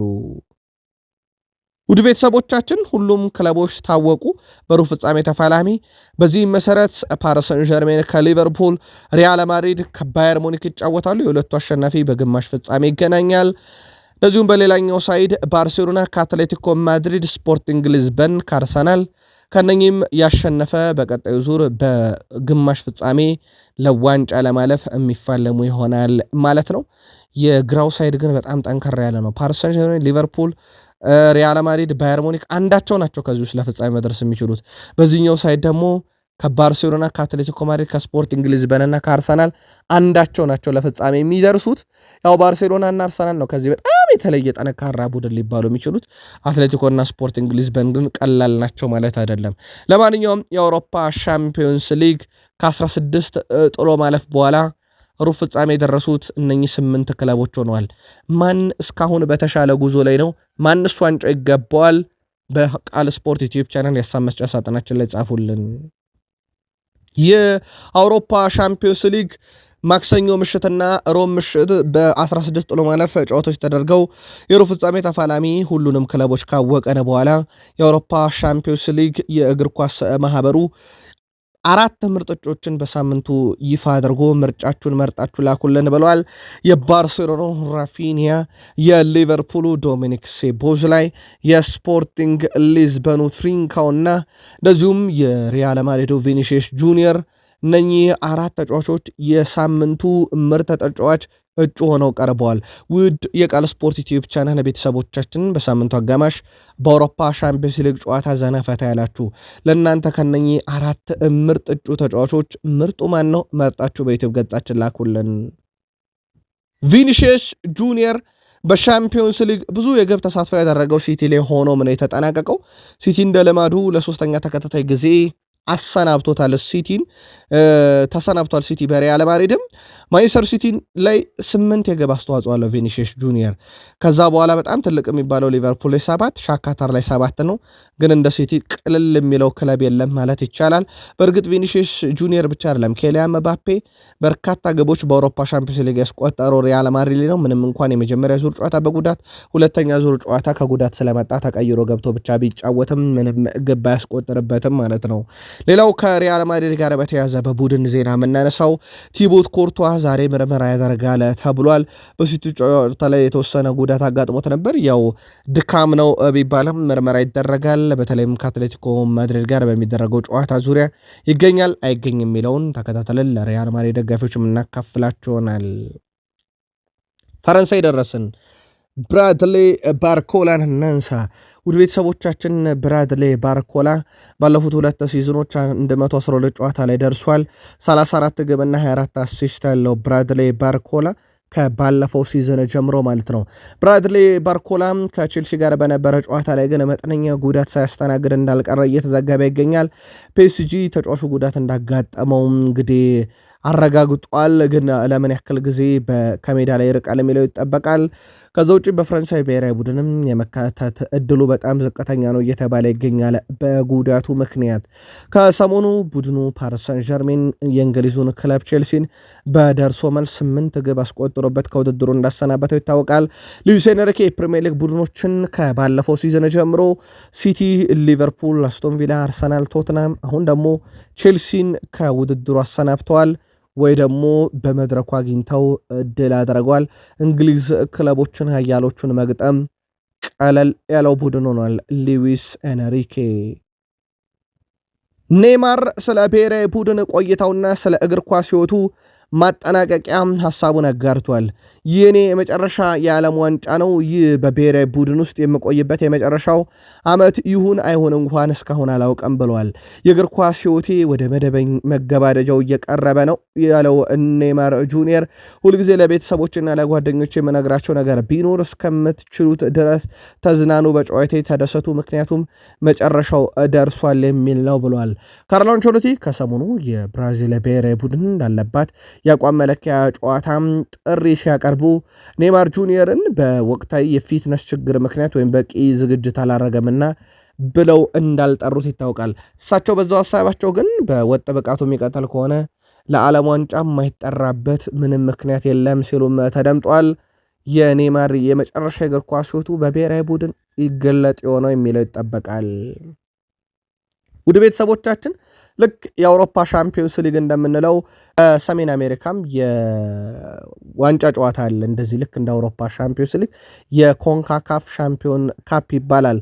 [SPEAKER 1] ውድ ቤተሰቦቻችን ሁሉም ክለቦች ታወቁ በሩብ ፍጻሜ ተፋላሚ። በዚህ መሰረት ፓሪስ ሰን ዠርሜን ከሊቨርፑል፣ ሪያል ማድሪድ ከባየር ሙኒክ ይጫወታሉ። የሁለቱ አሸናፊ በግማሽ ፍጻሜ ይገናኛል። እንደዚሁም በሌላኛው ሳይድ ባርሴሎና ከአትሌቲኮ ማድሪድ፣ ስፖርቲንግ ሊዝበን ከአርሰናል ከነኚህም ያሸነፈ በቀጣዩ ዙር በግማሽ ፍጻሜ ለዋንጫ ለማለፍ የሚፋለሙ ይሆናል ማለት ነው። የግራው ሳይድ ግን በጣም ጠንከር ያለ ነው። ፓሪስ ሰን ዠርሜን፣ ሊቨርፑል፣ ሪያል ማድሪድ፣ ባየር ሙኒክ አንዳቸው ናቸው ከዚህ ውስጥ ለፍጻሜ መድረስ የሚችሉት። በዚህኛው ሳይድ ደግሞ ከባርሴሎና፣ ከአትሌቲኮ ማድሪድ፣ ከስፖርቲንግ ሊዝበንና ከአርሰናል አንዳቸው ናቸው ለፍጻሜ የሚደርሱት። ያው ባርሴሎና እና አርሰናል ነው ከዚህ በጣም የተለየ ጠንካራ ቡድን ሊባሉ የሚችሉት። አትሌቲኮና ስፖርቲንግ ሊዝበን ግን ቀላል ናቸው ማለት አይደለም። ለማንኛውም የአውሮፓ ሻምፒዮንስ ሊግ ከ16 ጥሎ ማለፍ በኋላ ሩብ ፍጻሜ የደረሱት እነኚህ 8 ክለቦች ሆነዋል። ማን እስካሁን በተሻለ ጉዞ ላይ ነው? ማንስ ዋንጫ ይገባዋል? በቃል ስፖርት ዩቲዩብ ቻናል የሀሳብ መስጫ ሳጥናችን ላይ ጻፉልን። የአውሮፓ ሻምፒዮንስ ሊግ ማክሰኞ ምሽትና ሮም ምሽት በ16 ጥሎ ማለፍ ጨዋታዎች ተደርገው የሩብ ፍጻሜ ተፋላሚ ሁሉንም ክለቦች ካወቀነ በኋላ የአውሮፓ ሻምፒዮንስ ሊግ የእግር ኳስ ማህበሩ 4 ምርጥ እጩዎችን በሳምንቱ ይፋ አድርጎ ምርጫችሁን መርጣችሁ ላኩልን ብለዋል። የባርሴሎና ራፊኒያ፣ የሊቨርፑሉ ዶሚኒክ ሶቦስላይ፣ የስፖርቲንግ ሊዝበኑ ትሪንካውና እንደዚሁም የሪያል ማድሪዱ ቪኒሲየስ ጁኒየር እነኚህ 4 ተጫዋቾች የሳምንቱ ምርጥ ተጫዋች እጩ ሆነው ቀርበዋል። ውድ የቃል ስፖርት ዩቲዩብ ቻናል ቤተሰቦቻችን በሳምንቱ አጋማሽ በአውሮፓ ሻምፒዮንስ ሊግ ጨዋታ ዘና ፈታ ያላችሁ ለእናንተ ከነኚህ 4 ምርጥ እጩ ተጫዋቾች ምርጡ ማን ነው መርጣችሁ በዩቲዩብ ገጻችን ላኩልን። ቪኒሲየስ ጁኒየር በሻምፒዮንስ ሊግ ብዙ የግብ ተሳትፎ ያደረገው ሲቲ ላይ ሆኖ ምን የተጠናቀቀው ሲቲ እንደ ልማዱ ለሶስተኛ ተከታታይ ጊዜ አሰናብቶታል። ሲቲን ተሰናብቷል። ሲቲ በሪያል ማድሪድም ማንቸስተር ሲቲን ላይ 8 የግብ አስተዋጽኦ አለው ቪኒሲየስ ጁኒየር። ከዛ በኋላ በጣም ትልቅ የሚባለው ሊቨርፑል ላይ 7፣ ሻካታር ላይ 7 ነው። ግን እንደ ሲቲ ቅልል የሚለው ክለብ የለም ማለት ይቻላል። በእርግጥ ቪኒሲየስ ጁኒየር ብቻ አይደለም፣ ኬሊያን መባፔ በርካታ ግቦች በአውሮፓ ሻምፒዮንስ ሊግ ያስቆጠረው ሪያል ማድሪድ ነው። ምንም እንኳን የመጀመሪያ ዙር ጨዋታ በጉዳት ሁለተኛ ዙር ጨዋታ ከጉዳት ስለመጣ ተቀይሮ ገብቶ ብቻ ቢጫወትም ምንም ግብ አያስቆጥርበትም ማለት ነው። ሌላው ከሪያል ማድሪድ ጋር በተያዘ በቡድን ዜና የምናነሳው ቲቦት ኮርቷ ዛሬ ምርመራ ያደርጋል ተብሏል። በሲቲ ጨዋታ ላይ የተወሰነ ጉዳት አጋጥሞት ነበር። ያው ድካም ነው ቢባልም ምርመራ ይደረጋል። በተለይም ከአትሌቲኮ ማድሪድ ጋር በሚደረገው ጨዋታ ዙሪያ ይገኛል አይገኝም የሚለውን ተከታተልን ለሪያል ማድሪድ ደጋፊዎች የምናካፍላችሆናል። ፈረንሳይ ደረስን። ብራድሌ ባርኮላን እናንሳ። ውድ ቤተሰቦቻችን ብራድሌ ባርኮላ ባለፉት 2 ሲዝኖች 112 ጨዋታ ላይ ደርሷል። 34 ግብና 24 አሲስት ያለው ብራድሌ ባርኮላ ከባለፈው ሲዝን ጀምሮ ማለት ነው። ብራድሌ ባርኮላ ከቼልሲ ጋር በነበረ ጨዋታ ላይ ግን መጠነኛ ጉዳት ሳያስተናግድ እንዳልቀረ እየተዘገበ ይገኛል። ፒኤስጂ ተጫዋቹ ጉዳት እንዳጋጠመው እንግዲህ አረጋግጧል። ግን ለምን ያክል ጊዜ ከሜዳ ላይ ይርቃል የሚለው ይጠበቃል። ከዛ ውጭ በፈረንሳይ ብሔራዊ ቡድንም የመካተት እድሉ በጣም ዝቅተኛ ነው እየተባለ ይገኛል በጉዳቱ ምክንያት። ከሰሞኑ ቡድኑ ፓሪስ ሰን ዠርሜን የእንግሊዙን ክለብ ቼልሲን በደርሶ መልስ 8 ግብ አስቆጥሮበት ከውድድሩ እንዳሰናበተው ይታወቃል። ሉዊስ ኤንሪኬ የፕሪሚየር ሊግ ቡድኖችን ከባለፈው ሲዝን ጀምሮ ሲቲ፣ ሊቨርፑል፣ አስቶን ቪላ፣ አርሰናል፣ ቶትናም አሁን ደግሞ ቼልሲን ከውድድሩ አሰናብተዋል ወይ ደግሞ በመድረኩ አግኝተው ድል አድርገዋል። እንግሊዝ ክለቦችን ኃያሎቹን መግጠም ቀለል ያለው ቡድን ሆኗል። ሉዊስ ኤንሪኬ። ኔይማር ስለ ብሔራዊ ቡድን ቆይታውና ስለ እግር ኳስ ሕይወቱ ማጠናቀቂያ ሐሳቡን አጋርቷል። የኔ የመጨረሻ የዓለም ዋንጫ ነው። ይህ በብሔራዊ ቡድን ውስጥ የምቆይበት የመጨረሻው ዓመት ይሁን አይሁን እንኳን እስካሁን አላውቅም ብለዋል። የእግር ኳስ ሕይወቴ ወደ መደበኛ መገባደጃው እየቀረበ ነው ያለው ኔይማር ጁኒየር ሁልጊዜ ለቤተሰቦችና ለጓደኞች የምነግራቸው ነገር ቢኖር እስከምትችሉት ድረስ ተዝናኑ፣ በጨዋታ ተደሰቱ፣ ምክንያቱም መጨረሻው ደርሷል የሚል ነው ብለዋል። ካርሎ አንቸሎቲ ከሰሞኑ የብራዚል ብሔራዊ ቡድን እንዳለባት የአቋም መለኪያ ጨዋታም ጥሪ ሲያቀርቡ ኔይማር ጁኒየርን በወቅታዊ የፊትነስ ችግር ምክንያት ወይም በቂ ዝግጅት አላረገምና ብለው እንዳልጠሩት ይታወቃል። እሳቸው በዛው ሀሳባቸው ግን በወጥ ብቃቱ የሚቀጥል ከሆነ ለዓለም ዋንጫ የማይጠራበት ምንም ምክንያት የለም ሲሉም ተደምጧል። የኔይማር የመጨረሻ እግር ኳስ ሕይወቱ በብሔራዊ ቡድን ይገለጥ የሆነው የሚለው ይጠበቃል። ውድ ቤተሰቦቻችን ልክ የአውሮፓ ሻምፒዮንስ ሊግ እንደምንለው ሰሜን አሜሪካም የዋንጫ ጨዋታ አለ። እንደዚህ ልክ እንደ አውሮፓ ሻምፒዮንስ ሊግ የኮንካካፍ ሻምፒዮን ካፕ ይባላል።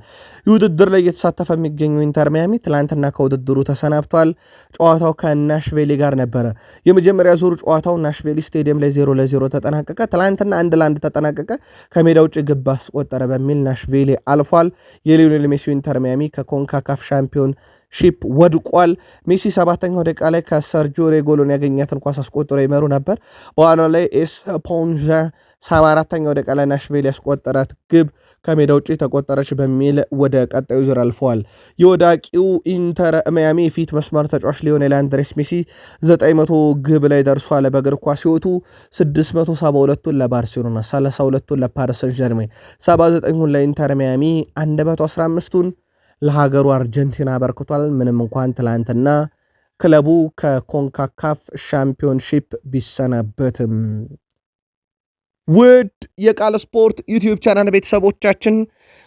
[SPEAKER 1] ይህ ውድድር ላይ እየተሳተፈ የሚገኘው ኢንተር ሚያሚ ትላንትና ከውድድሩ ተሰናብቷል። ጨዋታው ከናሽቬሊ ጋር ነበረ። የመጀመሪያ ዙር ጨዋታው ናሽቬሊ ስቴዲየም ላይ 0-0 ተጠናቀቀ። ትላንትና 1-1 ተጠናቀቀ። ከሜዳ ውጭ ግብ አስቆጠረ በሚል ናሽቬሊ አልፏል። የሊዮኔል ሜሲ ኢንተር ሚያሚ ከኮንካካፍ ሻምፒዮን ሺፕ ወድቋል። ሜሲ 7ኛው ደቂቃ ላይ ከሰርጂዮ ሬጎሎን ያገኛትን ኳስ አስቆጥሮ ይመሩ ነበር። በኋላ ላይ ኤስፖንዣ 74ኛው ደቂቃ ላይ ናሽቬል ያስቆጠራት ግብ ከሜዳ ውጭ ተቆጠረች በሚል ወደ ቀጣዩ ዙር አልፈዋል። የወዳቂው ኢንተር ሚያሚ የፊት መስመር ተጫዋች ሊዮኔል አንድሬስ ሜሲ 900 ግብ ላይ ደርሷል። በእግር ኳስ ሕይወቱ 672ቱን ለባርሴሎና፣ 32ቱን ለፓሪስ ሰን ዠርሜን፣ 79ቱን ለኢንተር ሚያሚ፣ 115ቱን ለሀገሩ አርጀንቲና አበርክቷል። ምንም እንኳን ትላንትና ክለቡ ከኮንካካፍ ሻምፒዮንሺፕ ቢሰናበትም። ውድ የቃል ስፖርት ዩቲዩብ ቻናል ቤተሰቦቻችን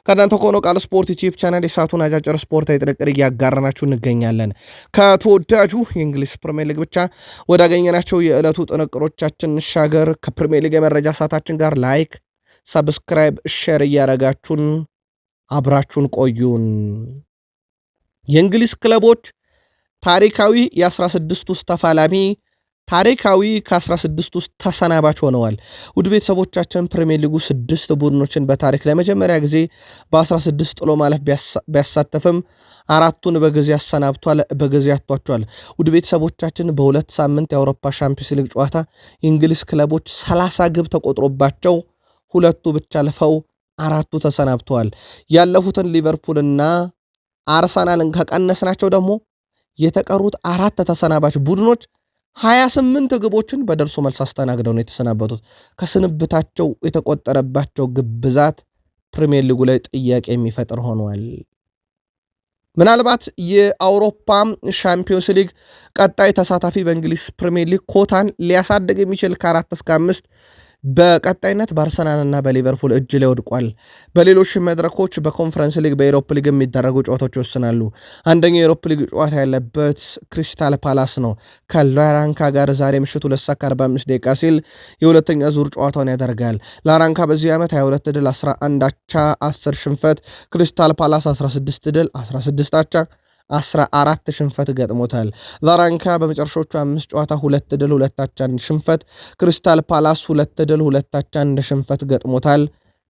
[SPEAKER 1] ከእናንተ ከሆነው ቃል ስፖርት ዩቲዩብ ቻናል የሳቱን አጫጭር ስፖርታዊ ጥንቅር እያጋራናችሁ እንገኛለን። ከተወዳጁ የእንግሊዝ ፕሪሚየር ሊግ ብቻ ወዳገኘናቸው የዕለቱ ጥንቅሮቻችን ሻገር ከፕሪሚየር ሊግ የመረጃ ሰዓታችን ጋር ላይክ፣ ሰብስክራይብ፣ ሼር እያረጋችሁን አብራችሁን ቆዩን። የእንግሊዝ ክለቦች ታሪካዊ የ16 ውስጥ ተፋላሚ፣ ታሪካዊ ከ16 ውስጥ ተሰናባች ሆነዋል። ውድ ቤተሰቦቻችን ፕሪሚየር ሊጉ 6 ቡድኖችን በታሪክ ለመጀመሪያ ጊዜ በ16 ጥሎ ማለፍ ቢያሳተፍም 4ቱን በጊዜ አሰናብቷል፣ በጊዜ አጥቷቸዋል። ውድ ቤተሰቦቻችን በሁለት ሳምንት የአውሮፓ ሻምፒዮንስ ሊግ ጨዋታ የእንግሊዝ ክለቦች 30 ግብ ተቆጥሮባቸው 2ቱ ብቻ አልፈው 4ቱ ተሰናብተዋል። ያለፉትን ሊቨርፑልና አርሰናልን ከቀነስናቸው ደግሞ የተቀሩት 4 ተሰናባች ቡድኖች 28 ግቦችን በደርሶ መልስ አስተናግደው ነው የተሰናበቱት። ከስንብታቸው የተቆጠረባቸው ግብ ብዛት ፕሪሚየር ሊጉ ላይ ጥያቄ የሚፈጥር ሆኗል። ምናልባት የአውሮፓ ሻምፒዮንስ ሊግ ቀጣይ ተሳታፊ በእንግሊዝ ፕሪሚየር ሊግ ኮታን ሊያሳድግ የሚችል ከ4 እስከ 5 በቀጣይነት በአርሰናልና በሊቨርፑል እጅ ላይ ወድቋል። በሌሎች መድረኮች በኮንፈረንስ ሊግ በኤሮፕ ሊግ የሚደረጉ ጨዋታዎች ይወስናሉ። አንደኛው የኤሮፕ ሊግ ጨዋታ ያለበት ክሪስታል ፓላስ ነው። ከላራንካ ጋር ዛሬ ምሽት 2:45 ደቂቃ ሲል የሁለተኛ ዙር ጨዋታውን ያደርጋል። ላራንካ በዚህ ዓመት 22 ድል 11 አቻ 10 ሽንፈት፣ ክሪስታል ፓላስ 16 ድል 16 አቻ 14 ሽንፈት ገጥሞታል። ላራንካ በመጨረሻዎቹ 5 ጨዋታ 2 ድል 2 አቻ 1 ሽንፈት፣ ክሪስታል ፓላስ 2 ድል 2 አቻ 1 ሽንፈት ገጥሞታል።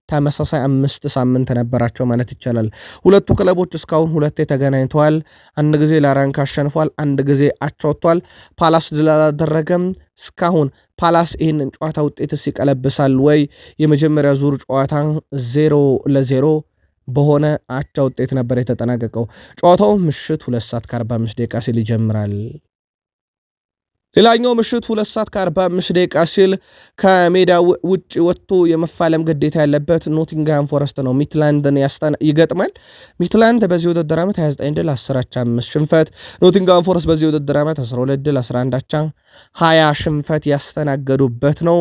[SPEAKER 1] ተመሳሳይ 5 ሳምንት ነበራቸው ማለት ይቻላል። ሁለቱ ክለቦች እስካሁን 2 ተገናኝተዋል። አንድ ጊዜ ላራንካ አሸንፏል፣ አንድ ጊዜ አቻ ወጥቷል። ፓላስ ድል አላደረገም እስካሁን። ፓላስ ይህንን ጨዋታ ውጤትስ ይቀለብሳል ወይ? የመጀመሪያ ዙር ጨዋታ 0-0 በሆነ አቻ ውጤት ነበር የተጠናቀቀው። ጨዋታው ምሽት 2:45 ደቂቃ ሲል ይጀምራል። ሌላኛው ምሽት 2:45 ደቂቃ ሲል ከሜዳ ውጭ ወጥቶ የመፋለም ግዴታ ያለበት ኖቲንግሃም ፎረስት ነው። ሚትላንድን ይገጥማል። ሚትላንድ በዚህ ውድድር ዓመት 29 ድል 10 አቻ 5 ሽንፈት፣ ኖቲንግሃም ፎረስት በዚህ ውድድር ዓመት 12 ድል 11 አቻ 20 ሽንፈት ያስተናገዱበት ነው።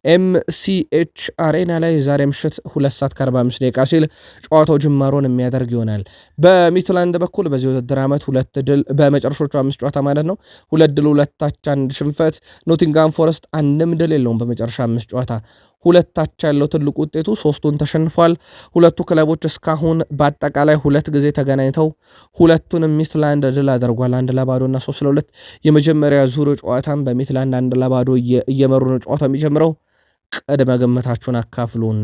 [SPEAKER 1] ኤምሲኤች አሬና ላይ ዛሬ ምሽት 2:45 ደቂቃ ሲል ጨዋታው ጅማሮን የሚያደርግ ይሆናል። በሚትላንድ በኩል በዚህ ውድድር ዓመት 2 ድል በመጨረሻዎቹ 5 ጨዋታ ማለት ነው 2 ድል 2 አቻ 1 ሽንፈት። ኖቲንግሃም ፎረስት አንድም ድል የለውም በመጨረሻ 5 ጨዋታ 2 አቻ ያለው ትልቁ ውጤቱ 3ቱን ተሸንፏል። ሁለቱ ክለቦች እስካሁን በአጠቃላይ 2 ጊዜ ተገናኝተው ሁለቱንም ሚትላንድ ድል አድርጓል። 1-0 እና 3-2። የመጀመሪያ ዙር ጨዋታም በሚትላንድ 1-0 እየመሩ ነው ጨዋታው የሚጀምረው። ቅድመ ግምታችሁን አካፍሉን።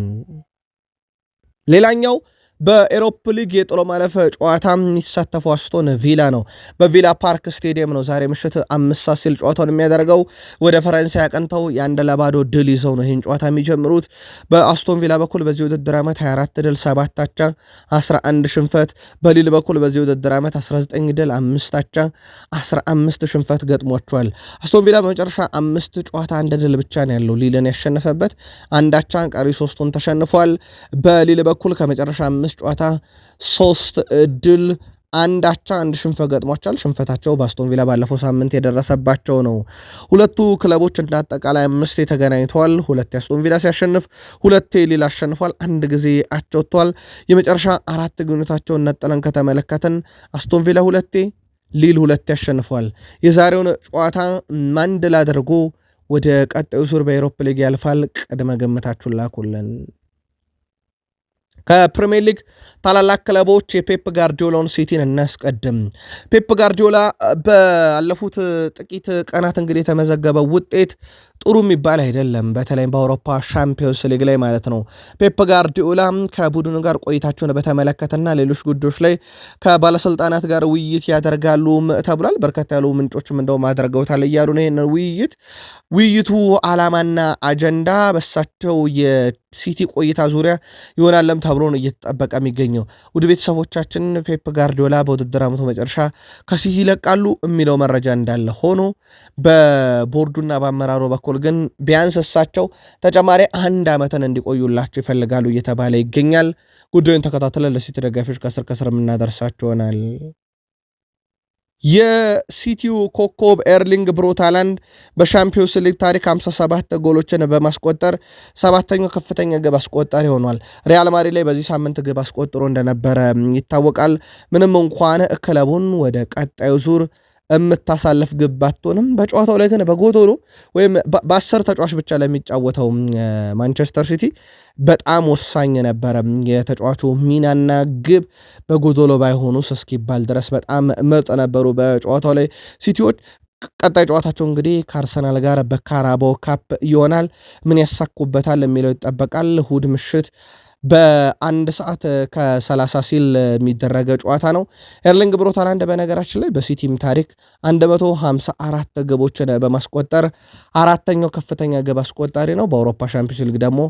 [SPEAKER 1] ሌላኛው በኤሮፕ ሊግ የጥሎ ማለፍ ጨዋታ የሚሳተፈው አስቶን ቪላ ነው። በቪላ ፓርክ ስቴዲየም ነው ዛሬ ምሽት 5 ሰዓት ሲል ጨዋታውን የሚያደርገው። ወደ ፈረንሳይ አቅንተው 1-0 ድል ይዘው ነው ይህን ጨዋታ የሚጀምሩት። በአስቶን ቪላ በኩል በዚህ ውድድር ዓመት 24 ድል 7 አቻ 11 ሽንፈት፣ በሊል በኩል በዚህ ውድድር ዓመት 19 ድል 5 አቻ 15 ሽንፈት ገጥሟቸዋል። አስቶን ቪላ በመጨረሻ 5 ጨዋታ 1 ድል ብቻ ነው ያለው ሊልን ያሸነፈበት፣ 1 አቻ ቀሪ 3ቱን ተሸንፏል። በሊል በኩል ከመጨረሻ 5 ጨዋታ 3 ድል አንድ አቻ አንድ ሽንፈት ገጥሟቸዋል። ሽንፈታቸው በአስቶን ቪላ ባለፈው ሳምንት የደረሰባቸው ነው። ሁለቱ ክለቦች እንደ አጠቃላይ 5 ተገናኝተዋል። 2 አስቶን ቪላ ሲያሸንፍ 2 ሊል አሸንፏል። አንድ ጊዜ አቻ ወጥተዋል። የመጨረሻ 4 ግንኙነታቸውን ነጥለን ከተመለከትን አስቶን ቪላ 2 ሊል 2 ያሸንፏል። የዛሬውን ጨዋታ ማን ድል አድርጎ ወደ ቀጣዩ ዙር በኤሮፓ ሊግ ያልፋል? ቅድመ ግምታችሁን ላኩልን። ከፕሪሚየር ሊግ ታላላቅ ክለቦች የፔፕ ጋርዲዮላውን ሲቲን እናስቀድም። ፔፕ ጋርዲዮላ ባለፉት ጥቂት ቀናት እንግዲህ የተመዘገበው ውጤት ጥሩ የሚባል አይደለም። በተለይም በአውሮፓ ሻምፒዮንስ ሊግ ላይ ማለት ነው። ፔፕ ጋርዲዮላ ከቡድኑ ጋር ቆይታቸውን በተመለከተና ሌሎች ጉዳዮች ላይ ከባለስልጣናት ጋር ውይይት ያደርጋሉ ተብሏል። በርከት ያሉ ምንጮችም እንደውም አድርገውታል እያሉ ነው። ይህንን ውይይቱ ዓላማና አጀንዳ በሳቸው የሲቲ ቆይታ ዙሪያ ይሆናለም ተብሎ ነው እየተጠበቀ የሚገኘው። ውድ ቤተሰቦቻችን ፔፕ ጋርዲዮላ በውድድር ዓመቱ መጨረሻ ከሲቲ ይለቃሉ የሚለው መረጃ እንዳለ ሆኖ በቦርዱና በአመራሩ በኩል ግን ቢያንስ እሳቸው ተጨማሪ 1 ዓመትን እንዲቆዩላቸው ይፈልጋሉ እየተባለ ይገኛል። ጉዳዩን ተከታትለን ለሲቲ ደጋፊዎች ከስር የምናደርሳቸው ይሆናል። የሲቲው ኮከብ ኤርሊንግ ብሮት ሃላንድ በሻምፒዮንስ ሊግ ታሪክ 57 ጎሎችን በማስቆጠር 7ኛው ከፍተኛ ግብ አስቆጣሪ ሆኗል። ሪያል ማድሪድ ላይ በዚህ ሳምንት ግብ አስቆጥሮ እንደነበረ ይታወቃል። ምንም እንኳን ክለቡን ወደ ቀጣዩ ዙር የምታሳልፍ ግብ ባትሆንም በጨዋታው ላይ ግን በጎዶሎ ወይም በ10 ተጫዋች ብቻ ለሚጫወተው ማንቸስተር ሲቲ በጣም ወሳኝ ነበረ። የተጫዋቹ ሚናና ግብ በጎዶሎ ባይሆኑስ እስኪባል ድረስ በጣም ምርጥ ነበሩ በጨዋታው ላይ ሲቲዎች። ቀጣይ ጨዋታቸው እንግዲህ ከአርሰናል ጋር በካራባኦ ካፕ ይሆናል። ምን ያሳኩበታል የሚለው ይጠበቃል። እሁድ ምሽት በ1 ሰዓት ከ30 ሲል የሚደረገ ጨዋታ ነው። ኤርሊንግ ብሮት ሃላንድ በነገራችን ላይ በሲቲም ታሪክ 154 ግቦችን በማስቆጠር 4ኛው ከፍተኛ ግብ አስቆጣሪ ነው። በአውሮፓ ሻምፒዮንስ ሊግ ደግሞ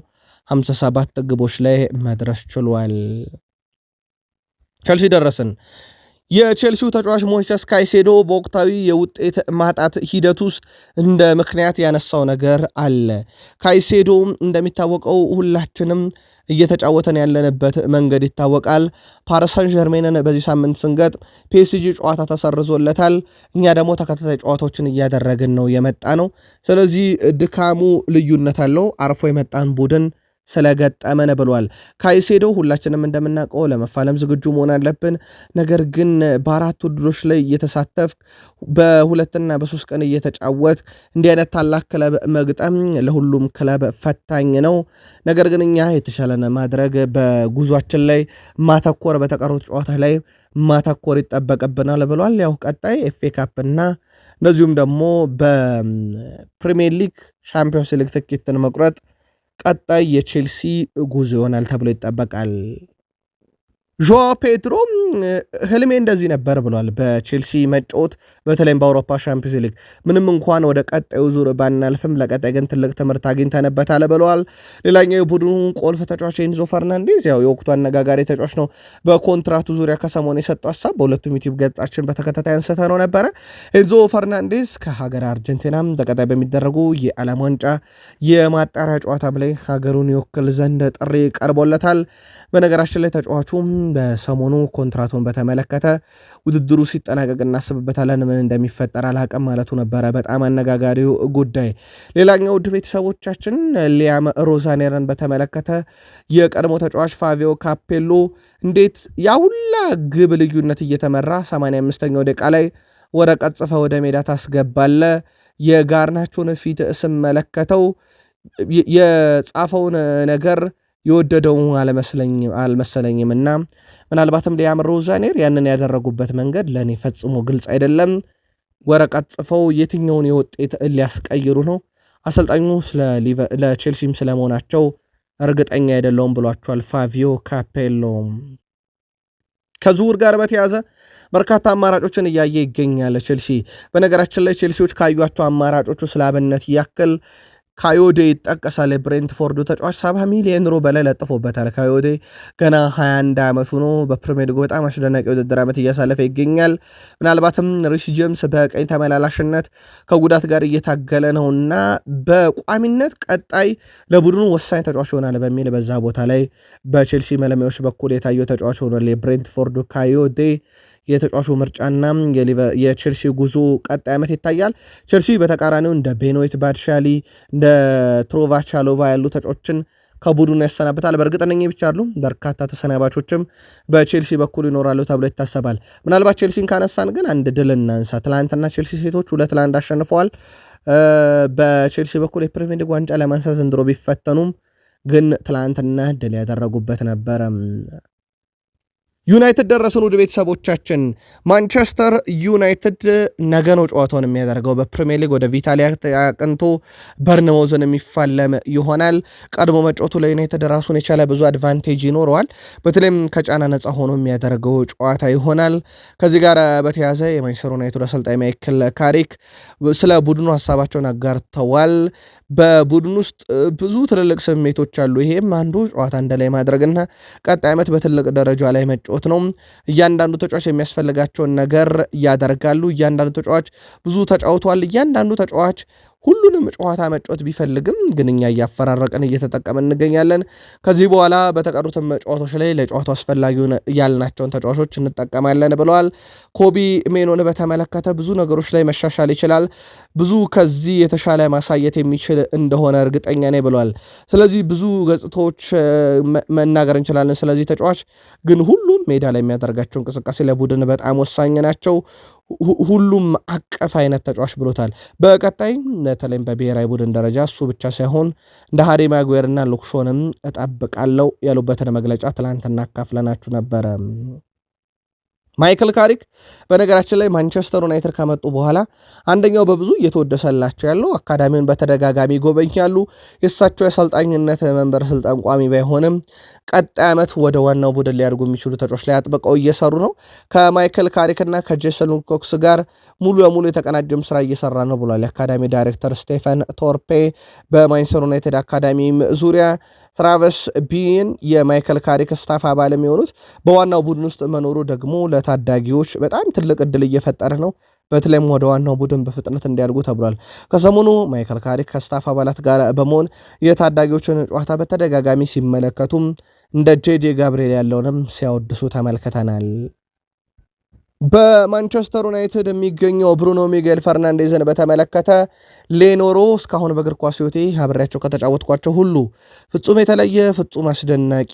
[SPEAKER 1] 57 ግቦች ላይ መድረስ ችሏል። ቸልሲ ደረስን። የቼልሲው ተጫዋች ሞይሰስ ካይሴዶ በወቅታዊ የውጤት ማጣት ሂደት ውስጥ እንደ ምክንያት ያነሳው ነገር አለ። ካይሴዶ እንደሚታወቀው ሁላችንም እየተጫወተን ያለንበት መንገድ ይታወቃል። ፓሪስ ሰን ዠርሜንን በዚህ ሳምንት ስንገጥም ፒኤስጂ ጨዋታ ተሰርዞለታል። እኛ ደግሞ ተከታታይ ጨዋታዎችን እያደረግን ነው የመጣ ነው። ስለዚህ ድካሙ ልዩነት አለው። አርፎ የመጣን ቡድን ስለገጠመን ብሏል። ካይሴዶ ሁላችንም እንደምናውቀው ለመፋለም ዝግጁ መሆን አለብን። ነገር ግን በ4 ውድድሮች ላይ እየተሳተፍክ በ2 እና በ3 ቀን እየተጫወት እንዲህ አይነት ታላቅ ክለብ መግጠም ለሁሉም ክለብ ፈታኝ ነው። ነገር ግን እኛ የተሻለን ማድረግ በጉዟችን ላይ ማተኮር፣ በተቀሩት ጨዋታ ላይ ማተኮር ይጠበቅብናል ብሏል። ያው ቀጣይ ኤፍኤ ካፕ እና እንደዚሁም ደግሞ በፕሪሚየር ሊግ ሻምፒዮንስ ሊግ ትኬትን መቁረጥ ቀጣይ የቼልሲ ጉዞ ይሆናል ተብሎ ይጠበቃል። ዦዋ ፔድሮ ህልሜ እንደዚህ ነበር ብሏል። በቼልሲ መጫወት በተለይም በአውሮፓ ሻምፒዮንስ ሊግ ምንም እንኳን ወደ ቀጣዩ ዙር ባናልፍም ለቀጣይ ግን ትልቅ ትምህርት አግኝተንበታል ብለዋል። ሌላኛው የቡድኑ ቁልፍ ተጫዋች ኤንዞ ፈርናንዴዝ ያው የወቅቱ አነጋጋሪ ተጫዋች ነው። በኮንትራቱ ዙሪያ ከሰሞኑ የሰጠው ሀሳብ በሁለቱም ዩቲዩብ ገጻችን በተከታታይ አንስተነው ነበረ። ኤንዞ ፈርናንዴዝ ከሀገር አርጀንቲናም በቀጣይ በሚደረጉ የዓለም ዋንጫ የማጣሪያ ጨዋታም ላይ ሀገሩን ይወክል ዘንድ ጥሪ ቀርቦለታል። በነገራችን ላይ ተጫዋቹም በሰሞኑ ኮንትራቱን በተመለከተ ውድድሩ ሲጠናቀቅ እናስብበታለን፣ ምን እንደሚፈጠር አላቅም ማለቱ ነበረ በጣም አነጋጋሪው ጉዳይ። ሌላኛው ውድ ቤተሰቦቻችን ሊያም ሮዛኔርን በተመለከተ የቀድሞ ተጫዋች ፋቪዮ ካፔሎ እንዴት ያሁላ ግብ ልዩነት እየተመራ 85ኛው ደቂቃ ላይ ወረቀት ጽፈ ወደ ሜዳ ታስገባለ? የጋርናቾን ፊት ስመለከተው የጻፈውን ነገር የወደደው አልመሰለኝም እና ምናልባትም ሊያም ሮዛኔር ያንን ያደረጉበት መንገድ ለእኔ ፈጽሞ ግልጽ አይደለም። ወረቀት ጽፈው የትኛውን የውጤት ሊያስቀይሩ ነው? አሰልጣኙ ለቼልሲም ስለመሆናቸው እርግጠኛ አይደለውም ብሏቸዋል ፋቪዮ ካፔሎ። ከዝውውር ጋር በተያዘ በርካታ አማራጮችን እያየ ይገኛል ቼልሲ። በነገራችን ላይ ቼልሲዎች ካዩቸው አማራጮቹ ስለ አብነት ያክል ካዮዴ ይጠቀሳል። የብሬንትፎርዱ ተጫዋች 70 ሚሊዮን ዩሮ በላይ ለጥፎበታል። ካዮዴ ገና 21 ዓመቱ ነው። በፕሪሚየር ሊጉ በጣም አስደናቂ ውድድር ዓመት እያሳለፈ ይገኛል። ምናልባትም ሪስ ጄምስ በቀኝ ተመላላሽነት ከጉዳት ጋር እየታገለ ነውና በቋሚነት ቀጣይ ለቡድኑ ወሳኝ ተጫዋች ይሆናል በሚል በዛ ቦታ ላይ በቼልሲ መለማዮች በኩል የታየው ተጫዋች ሆኗል የብሬንትፎርዱ ካዮዴ። የተጫዋቹ ምርጫና የቼልሲ ጉዞ ቀጣይ ዓመት ይታያል። ቼልሲ በተቃራኒው እንደ ቤኖይት ባድሻሊ እንደ ትሮቫ ቻሎቫ ያሉ ተጫዋቾችን ከቡድኑ ያሰናብታል። በእርግጥ እነኚህ ብቻ አሉ፣ በርካታ ተሰናባቾችም በቼልሲ በኩል ይኖራሉ ተብሎ ይታሰባል። ምናልባት ቼልሲን ካነሳን ግን አንድ ድል እናንሳ። ትላንትና ቼልሲ ሴቶች 2-1 አሸንፈዋል። በቼልሲ በኩል የፕሪሚየር ሊግ ዋንጫ ለማንሳት ዘንድሮ ቢፈተኑም ግን ትላንትና ድል ያደረጉበት ነበረ። ዩናይትድ ደረስን። ውድ ቤተሰቦቻችን ማንቸስተር ዩናይትድ ነገ ነው ጨዋታውን የሚያደርገው በፕሪሚየር ሊግ ወደ ቪታሊያ አቅንቶ በርንሞዝን የሚፋለም ይሆናል። ቀድሞ መጫወቱ ለዩናይትድ ራሱን የቻለ ብዙ አድቫንቴጅ ይኖረዋል። በተለይም ከጫና ነፃ ሆኖ የሚያደርገው ጨዋታ ይሆናል። ከዚህ ጋር በተያያዘ የማንቸስተር ዩናይትድ አሰልጣኝ ማይክል ካሪክ ስለ ቡድኑ ሀሳባቸውን አጋርተዋል። በቡድን ውስጥ ብዙ ትልልቅ ስሜቶች አሉ። ይሄም አንዱ ጨዋታ እንደላይ ማድረግና ቀጣይ ዓመት በትልቅ ደረጃ ላይ መጫወት ነው። እያንዳንዱ ተጫዋች የሚያስፈልጋቸውን ነገር ያደርጋሉ። እያንዳንዱ ተጫዋች ብዙ ተጫውቷል። እያንዳንዱ ተጫዋች ሁሉንም ጨዋታ መጫወት ቢፈልግም ግን እኛ እያፈራረቅን እየተጠቀምን እንገኛለን። ከዚህ በኋላ በተቀሩትም ጨዋታዎች ላይ ለጨዋታው አስፈላጊውን ያልናቸውን ተጫዋቾች እንጠቀማለን ብለዋል። ኮቢ ሜኖን በተመለከተ ብዙ ነገሮች ላይ መሻሻል ይችላል፣ ብዙ ከዚህ የተሻለ ማሳየት የሚችል እንደሆነ እርግጠኛ ነኝ ብለዋል። ስለዚህ ብዙ ገጽታዎች መናገር እንችላለን ስለዚህ ተጫዋች፣ ግን ሁሉም ሜዳ ላይ የሚያደርጋቸው እንቅስቃሴ ለቡድን በጣም ወሳኝ ናቸው። ሁሉም አቀፍ አይነት ተጫዋች ብሎታል። በቀጣይ በተለይም በብሔራዊ ቡድን ደረጃ እሱ ብቻ ሳይሆን እንደ ሃሪ ማጉዌርና ሉክሾንም እጠብቃለሁ ያሉበትን መግለጫ ትላንትና አካፍለናችሁ ነበረ። ማይክል ካሪክ በነገራችን ላይ ማንቸስተር ዩናይትድ ከመጡ በኋላ አንደኛው በብዙ እየተወደሰላቸው ያለው አካዳሚውን በተደጋጋሚ ይጎበኛሉ። የእሳቸው የአሰልጣኝነት መንበር ስልጣን ቋሚ ባይሆንም ቀጣይ ዓመት ወደ ዋናው ቡድን ሊያደርጉ የሚችሉ ተጫዋቾች ላይ አጥብቀው እየሰሩ ነው። ከማይክል ካሪክና ከጄሰን ኮክስ ጋር ሙሉ ለሙሉ የተቀናጀም ስራ እየሰራ ነው ብሏል የአካዳሚ ዳይሬክተር ስቴፈን ቶርፔ። በማንቸስተር ዩናይትድ አካዳሚ ዙሪያ ትራቨስ ቢን የማይክል ካሪክ ስታፍ አባል የሚሆኑት በዋናው ቡድን ውስጥ መኖሩ ደግሞ ለታዳጊዎች በጣም ትልቅ እድል እየፈጠረ ነው። በተለይም ወደ ዋናው ቡድን በፍጥነት እንዲያድጉ ተብሏል። ከሰሞኑ ማይክል ካሪክ ከስታፍ አባላት ጋር በመሆን የታዳጊዎችን ጨዋታ በተደጋጋሚ ሲመለከቱም እንደ ጄጄ ጋብሪኤል ያለውንም ሲያወድሱ ተመልክተናል። በማንቸስተር ዩናይትድ የሚገኘው ብሩኖ ሚጌል ፈርናንዴዝን በተመለከተ ሌኖሮ እስካሁን በእግር ኳስ ሕይወቴ አብሬያቸው ከተጫወትኳቸው ሁሉ ፍጹም የተለየ ፍጹም አስደናቂ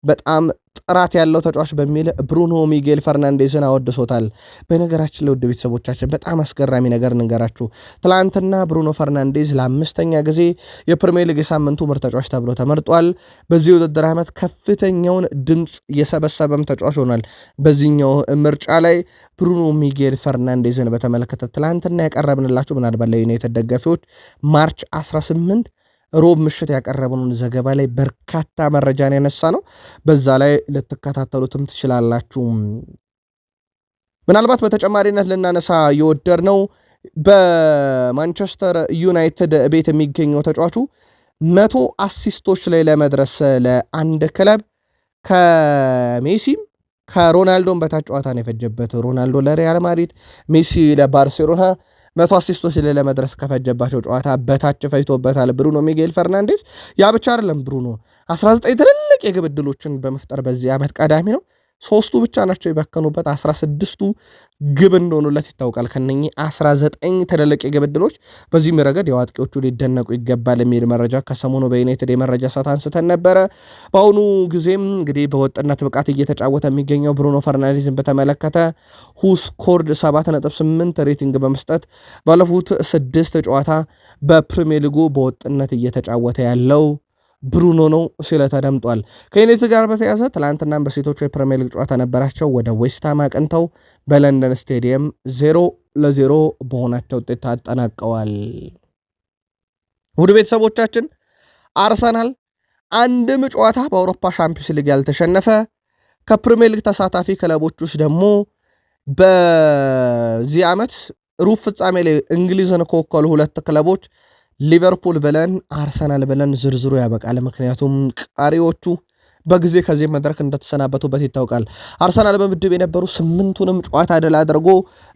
[SPEAKER 1] በጣም ጥራት ያለው ተጫዋች በሚል ብሩኖ ሚጌል ፈርናንዴዝን አወድሶታል። በነገራችን ለውድ ቤተሰቦቻችን በጣም አስገራሚ ነገር እንገራችሁ። ትላንትና ብሩኖ ፈርናንዴዝ ለ5ኛ ጊዜ የፕሪሚየር ሊግ የሳምንቱ ምርጥ ተጫዋች ተብሎ ተመርጧል። በዚህ ውድድር ዓመት ከፍተኛውን ድምፅ የሰበሰበም ተጫዋች ሆኗል። በዚህኛው ምርጫ ላይ ብሩኖ ሚጌል ፈርናንዴዝን በተመለከተ ትላንትና ያቀረብንላችሁ ምናልባት ለዩናይትድ ደጋፊዎች ማርች 18 ሮብ ምሽት ያቀረብነውን ዘገባ ላይ በርካታ መረጃን ያነሳ ነው። በዛ ላይ ልትከታተሉትም ትችላላችሁ። ምናልባት በተጨማሪነት ልናነሳ የወደድነው በማንቸስተር ዩናይትድ ቤት የሚገኘው ተጫዋቹ 100 አሲስቶች ላይ ለመድረስ ለአንድ ክለብ ከሜሲም ከሮናልዶም በታች ጨዋታ ነው የፈጀበት። ሮናልዶ ለሪያል ማድሪድ፣ ሜሲ ለባርሴሎና 100 አሲስቶች ላይ ለመድረስ ከፈጀባቸው ጨዋታ በታች ፈጅቶበታል ብሩኖ ሚጌል ፈርናንዴዝ። ያ ብቻ አይደለም፣ ብሩኖ 19 ትልልቅ የግብ ዕድሎችን በመፍጠር በዚህ ዓመት ቀዳሚ ነው። 3ቱ ብቻ ናቸው የበከኑበት፣ 16ቱ ግብ እንደሆኑለት ይታወቃል። ከነኚህ 19 ትልልቅ የግብ ዕድሎች በዚህም ረገድ የአጥቂዎቹ ሊደነቁ ይገባል የሚል መረጃ ከሰሞኑ በዩናይትድ የመረጃ ሰዓት አንስተን ነበረ። በአሁኑ ጊዜም እንግዲህ በወጥነት ብቃት እየተጫወተ የሚገኘው ብሩኖ ፈርናንዴዝን በተመለከተ ሁስኮርድ 7.8 ሬቲንግ በመስጠት ባለፉት 6 ጨዋታ በፕሪሚየር ሊጉ በወጥነት እየተጫወተ ያለው ብሩኖ ነው ሲለ ተደምጧል። ከዩናይትድ ጋር በተያዘ ትላንትናም በሴቶቹ የፕሪሚየር ሊግ ጨዋታ ነበራቸው። ወደ ዌስትሃም አቅንተው በለንደን ስቴዲየም 0-0 በሆናቸው ውጤት አጠናቀዋል። ውድ ቤተሰቦቻችን አርሰናል አንድም ጨዋታ በአውሮፓ ሻምፒዮንስ ሊግ ያልተሸነፈ ከፕሪሚየር ሊግ ተሳታፊ ክለቦች ውስጥ ደግሞ በዚህ ዓመት ሩብ ፍጻሜ ላይ እንግሊዝን ከወከሉ 2 ክለቦች ሊቨርፑል ብለን አርሰናል ብለን ዝርዝሩ ያበቃል። ምክንያቱም ቀሪዎቹ በጊዜ ከዚህ መድረክ እንደተሰናበቱበት ይታወቃል። አርሰናል በምድብ የነበሩ 8ቱንም ጨዋታ ድል አድርጎ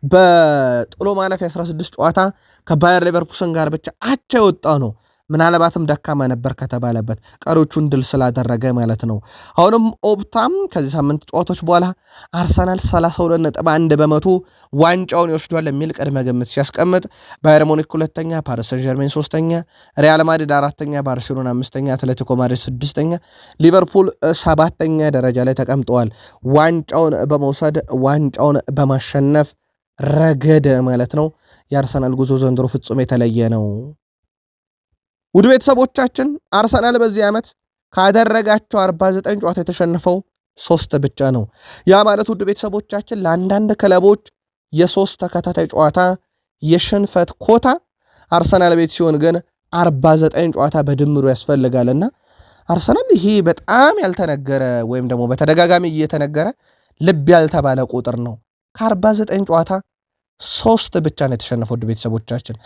[SPEAKER 1] በጥሎ ማለፍ 16 ጨዋታ ከባየር ሌቨርኩሰን ጋር ብቻ አቻ የወጣ ነው። ምናልባትም ደካማ ነበር ከተባለበት ቀሪዎቹን ድል ስላደረገ ማለት ነው። አሁንም ኦፕታም ከዚህ ሳምንት ጨዋታዎች በኋላ አርሰናል 32.1 በመቶ ዋንጫውን ይወስዷል የሚል ቅድመ ግምት ሲያስቀምጥ ባየር ሙኒክ ሁለተኛ፣ ፓሪስ ሰን ዠርሜን ሶስተኛ፣ ሪያል ማድሪድ አራተኛ፣ ባርሴሎና አምስተኛ፣ አትሌቲኮ ማድሪድ ስድስተኛ፣ ሊቨርፑል ሰባተኛ ደረጃ ላይ ተቀምጠዋል። ዋንጫውን በመውሰድ ዋንጫውን በማሸነፍ ረገድ ማለት ነው። የአርሰናል ጉዞ ዘንድሮ ፍጹም የተለየ ነው። ውድ ቤተሰቦቻችን አርሰናል በዚህ ዓመት ካደረጋቸው 49 ጨዋታ የተሸነፈው 3 ብቻ ነው። ያ ማለት ውድ ቤተሰቦቻችን ለአንዳንድ ክለቦች የ3 ተከታታይ ጨዋታ የሽንፈት ኮታ አርሰናል ቤት ሲሆን ግን 49 ጨዋታ በድምሩ ያስፈልጋልና አርሰናል ይሄ በጣም ያልተነገረ ወይም ደግሞ በተደጋጋሚ እየተነገረ ልብ ያልተባለ ቁጥር ነው። ከ49 ጨዋታ 3 ብቻ ነው የተሸነፈው ውድ ቤተሰቦቻችን።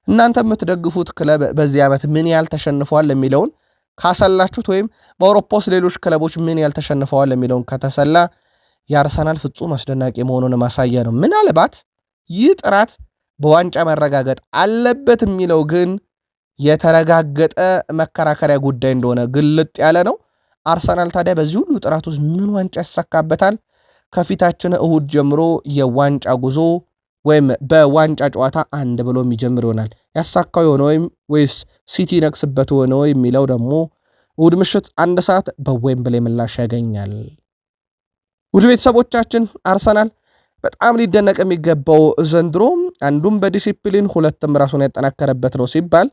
[SPEAKER 1] እናንተ የምትደግፉት ክለብ በዚህ ዓመት ምን ያህል ተሸንፈዋል የሚለውን ካሰላችሁት ወይም በአውሮፓ ውስጥ ሌሎች ክለቦች ምን ያህል ተሸንፈዋል የሚለውን ከተሰላ የአርሰናል ፍጹም አስደናቂ መሆኑን ማሳያ ነው። ምናልባት ይህ ጥራት በዋንጫ መረጋገጥ አለበት የሚለው ግን የተረጋገጠ መከራከሪያ ጉዳይ እንደሆነ ግልጥ ያለ ነው። አርሰናል ታዲያ በዚህ ሁሉ ጥራት ውስጥ ምን ዋንጫ ያሳካበታል? ከፊታችን እሁድ ጀምሮ የዋንጫ ጉዞ ወይም በዋንጫ ጨዋታ አንድ ብሎ የሚጀምር ይሆናል። ያሳካው የሆነ ወይስ ሲቲ ነቅስበት ሆነ የሚለው ደግሞ እሁድ ምሽት 1 ሰዓት በዌምብሌይ ምላሽ ያገኛል። ውድ ቤተሰቦቻችን አርሰናል በጣም ሊደነቅ የሚገባው ዘንድሮ አንዱም በዲሲፕሊን ሁለትም ራሱን ያጠናከረበት ነው ሲባል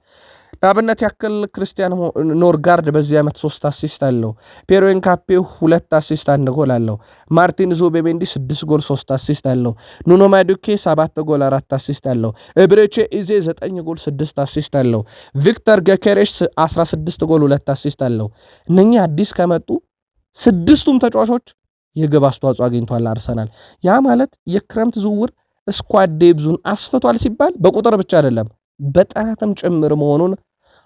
[SPEAKER 1] ለአብነት ያክል ክርስቲያን ኖርጋርድ በዚህ ዓመት 3 አሲስት አለው። ፔሮ ኤንካፔ 2 አሲስት 1 ጎል አለው። ማርቲን ዙቤሜንዲ 6 ጎል 3 አሲስት አለው። ኑኖ ማዱኬ 7 ጎል 4 አሲስት አለው። እብሬቼ ኢዜ 9 ጎል 6 አሲስት አለው። ቪክተር ገኬሬሽ 16 ጎል 2 አሲስት አለው። እነኚህ አዲስ ከመጡ 6ቱም ተጫዋቾች የግብ አስተዋጽኦ አግኝቷል አርሰናል። ያ ማለት የክረምት ዝውውር ስኳድ ዴብዙን አስፍቷል ሲባል በቁጥር ብቻ አይደለም በጥራትም ጭምር መሆኑን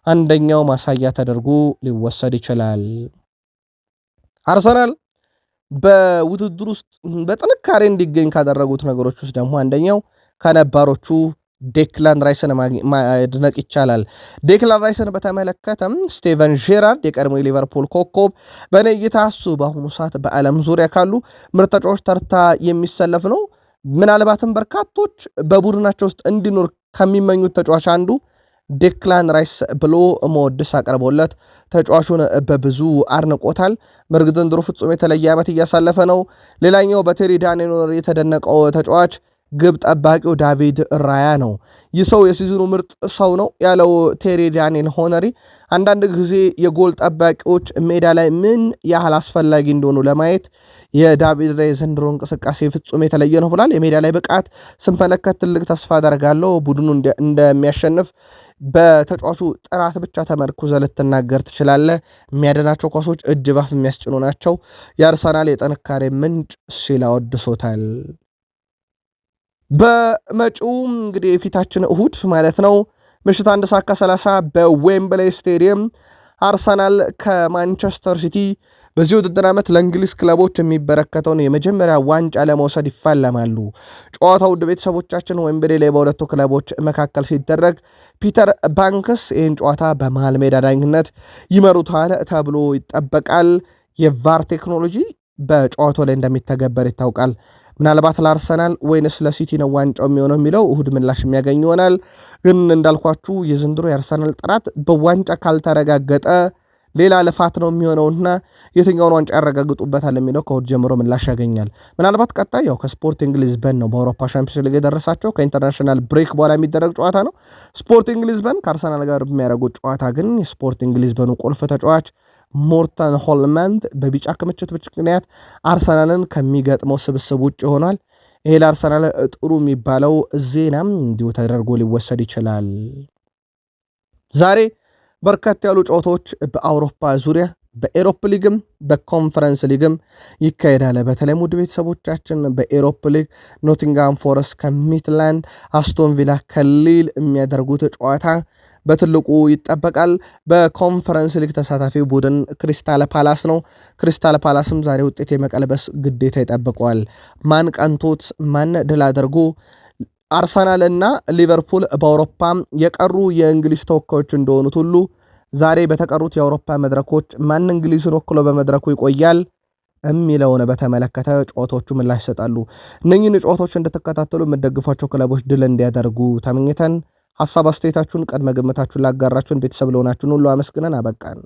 [SPEAKER 1] አንደኛው ማሳያ ተደርጎ ሊወሰድ ይችላል። አርሰናል በውድድር ውስጥ በጥንካሬ እንዲገኝ ካደረጉት ነገሮች ውስጥ ደግሞ አንደኛው ከነባሮቹ ዴክላን ራይስን ማድነቅ ይቻላል። ዴክላን ራይስን በተመለከተም ስቴቨን ጄራርድ የቀድሞ የሊቨርፑል ኮከብ በእኔ እይታ እሱ በአሁኑ ሰዓት በዓለም ዙሪያ ካሉ ምርጥ ተጫዋቾች ተርታ የሚሰለፍ ነው። ምናልባትም በርካቶች በቡድናቸው ውስጥ እንዲኖር ከሚመኙት ተጫዋች አንዱ ዴክላን ራይስ ብሎ መወድስ አቅርቦለት ተጫዋቹን በብዙ አድንቆታል። በእርግጥ ዘንድሮ ፍጹም የተለየ ዓመት እያሳለፈ ነው። ሌላኛው በቴሪ ዳንኤል የተደነቀው ተጫዋች ግብ ጠባቂው ዳቪድ ራያ ነው። ይህ ሰው የሲዝኑ ምርጥ ሰው ነው ያለው ቴሪ ዳንኤል ሆነሪ አንዳንድ ጊዜ የጎል ጠባቂዎች ሜዳ ላይ ምን ያህል አስፈላጊ እንደሆኑ ለማየት የዳቪድ ራያ ዘንድሮ እንቅስቃሴ ፍጹም የተለየ ነው ብሏል። የሜዳ ላይ ብቃት ስንመለከት ትልቅ ተስፋ አደርጋለሁ ቡድኑ እንደሚያሸንፍ በተጫዋቹ ጥራት ብቻ ተመርኩዘ ልትናገር ትችላለህ። የሚያደናቸው ኳሶች እጅ ባፍ የሚያስጭኑ ናቸው። የአርሰናል የጥንካሬ ምንጭ ሲል አወድሶታል። በመጪው እንግዲህ የፊታችን እሁድ ማለት ነው ምሽት 1 ሰዓት ከ30 በዌምብሌይ ስቴዲየም አርሰናል ከማንቸስተር ሲቲ በዚህ ውድድር ዓመት ለእንግሊዝ ክለቦች የሚበረከተውን የመጀመሪያ ዋንጫ ለመውሰድ ይፋለማሉ። ጨዋታው ውድ ቤተሰቦቻችን ዌምብሌይ ላይ በሁለቱ ክለቦች መካከል ሲደረግ ፒተር ባንክስ ይህን ጨዋታ በመሃል ሜዳ ዳኝነት ይመሩታል ተብሎ ይጠበቃል። የቫር ቴክኖሎጂ በጨዋታው ላይ እንደሚተገበር ይታወቃል። ምናልባት ለአርሰናል ወይንስ ለሲቲ ነው ዋንጫው የሚሆነው የሚለው እሁድ ምላሽ የሚያገኝ ይሆናል። ግን እንዳልኳችሁ የዘንድሮ የአርሰናል ጥራት በዋንጫ ካልተረጋገጠ ሌላ ልፋት ነው የሚሆነውና የትኛውን ዋንጫ ያረጋግጡበታል የሚለው ከእሁድ ጀምሮ ምላሽ ያገኛል። ምናልባት ቀጣይ ያው ከስፖርቲንግ ሊዝበን ነው በአውሮፓ ሻምፒዮንስ ሊግ የደረሳቸው ከኢንተርናሽናል ብሬክ በኋላ የሚደረግ ጨዋታ ነው። ስፖርቲንግ ሊዝበን ከአርሰናል ጋር የሚያደርጉት ጨዋታ ግን የስፖርቲንግ ሊዝበኑ ቁልፍ ተጫዋች ሞርተን ሆልማንድ በቢጫ ክምችት ምክንያት አርሰናልን ከሚገጥመው ስብስብ ውጭ ሆኗል። ይሄ ለአርሰናል ጥሩ የሚባለው ዜናም እንዲሁ ተደርጎ ሊወሰድ ይችላል። ዛሬ በርከት ያሉ ጨዋታዎች በአውሮፓ ዙሪያ በኤሮፕ ሊግም በኮንፈረንስ ሊግም ይካሄዳል። በተለይም ውድ ቤተሰቦቻችን በኤሮፕ ሊግ ኖቲንጋም ፎረስት ከሚትላንድ፣ አስቶን ቪላ ከሊል የሚያደርጉት ጨዋታ በትልቁ ይጠበቃል። በኮንፈረንስ ሊግ ተሳታፊ ቡድን ክሪስታል ፓላስ ነው። ክሪስታል ፓላስም ዛሬ ውጤት የመቀልበስ ግዴታ ይጠብቀዋል። ማን ቀንቶት ማን ድል አድርጎ አርሰናል እና ሊቨርፑል በአውሮፓ የቀሩ የእንግሊዝ ተወካዮች እንደሆኑት ሁሉ ዛሬ በተቀሩት የአውሮፓ መድረኮች ማን እንግሊዝን ወክሎ በመድረኩ ይቆያል የሚለውን በተመለከተ ጨዋታዎቹ ምላሽ ይሰጣሉ። እነኚህን ጨዋታዎች እንድትከታተሉ የምትደግፏቸው ክለቦች ድል እንዲያደርጉ ተመኝተን ሐሳብ አስተያየታችሁን፣ ቅድመ ግምታችሁን ላጋራችሁን ቤተሰብ ለሆናችሁን ሁሉ አመስግነን አበቃን።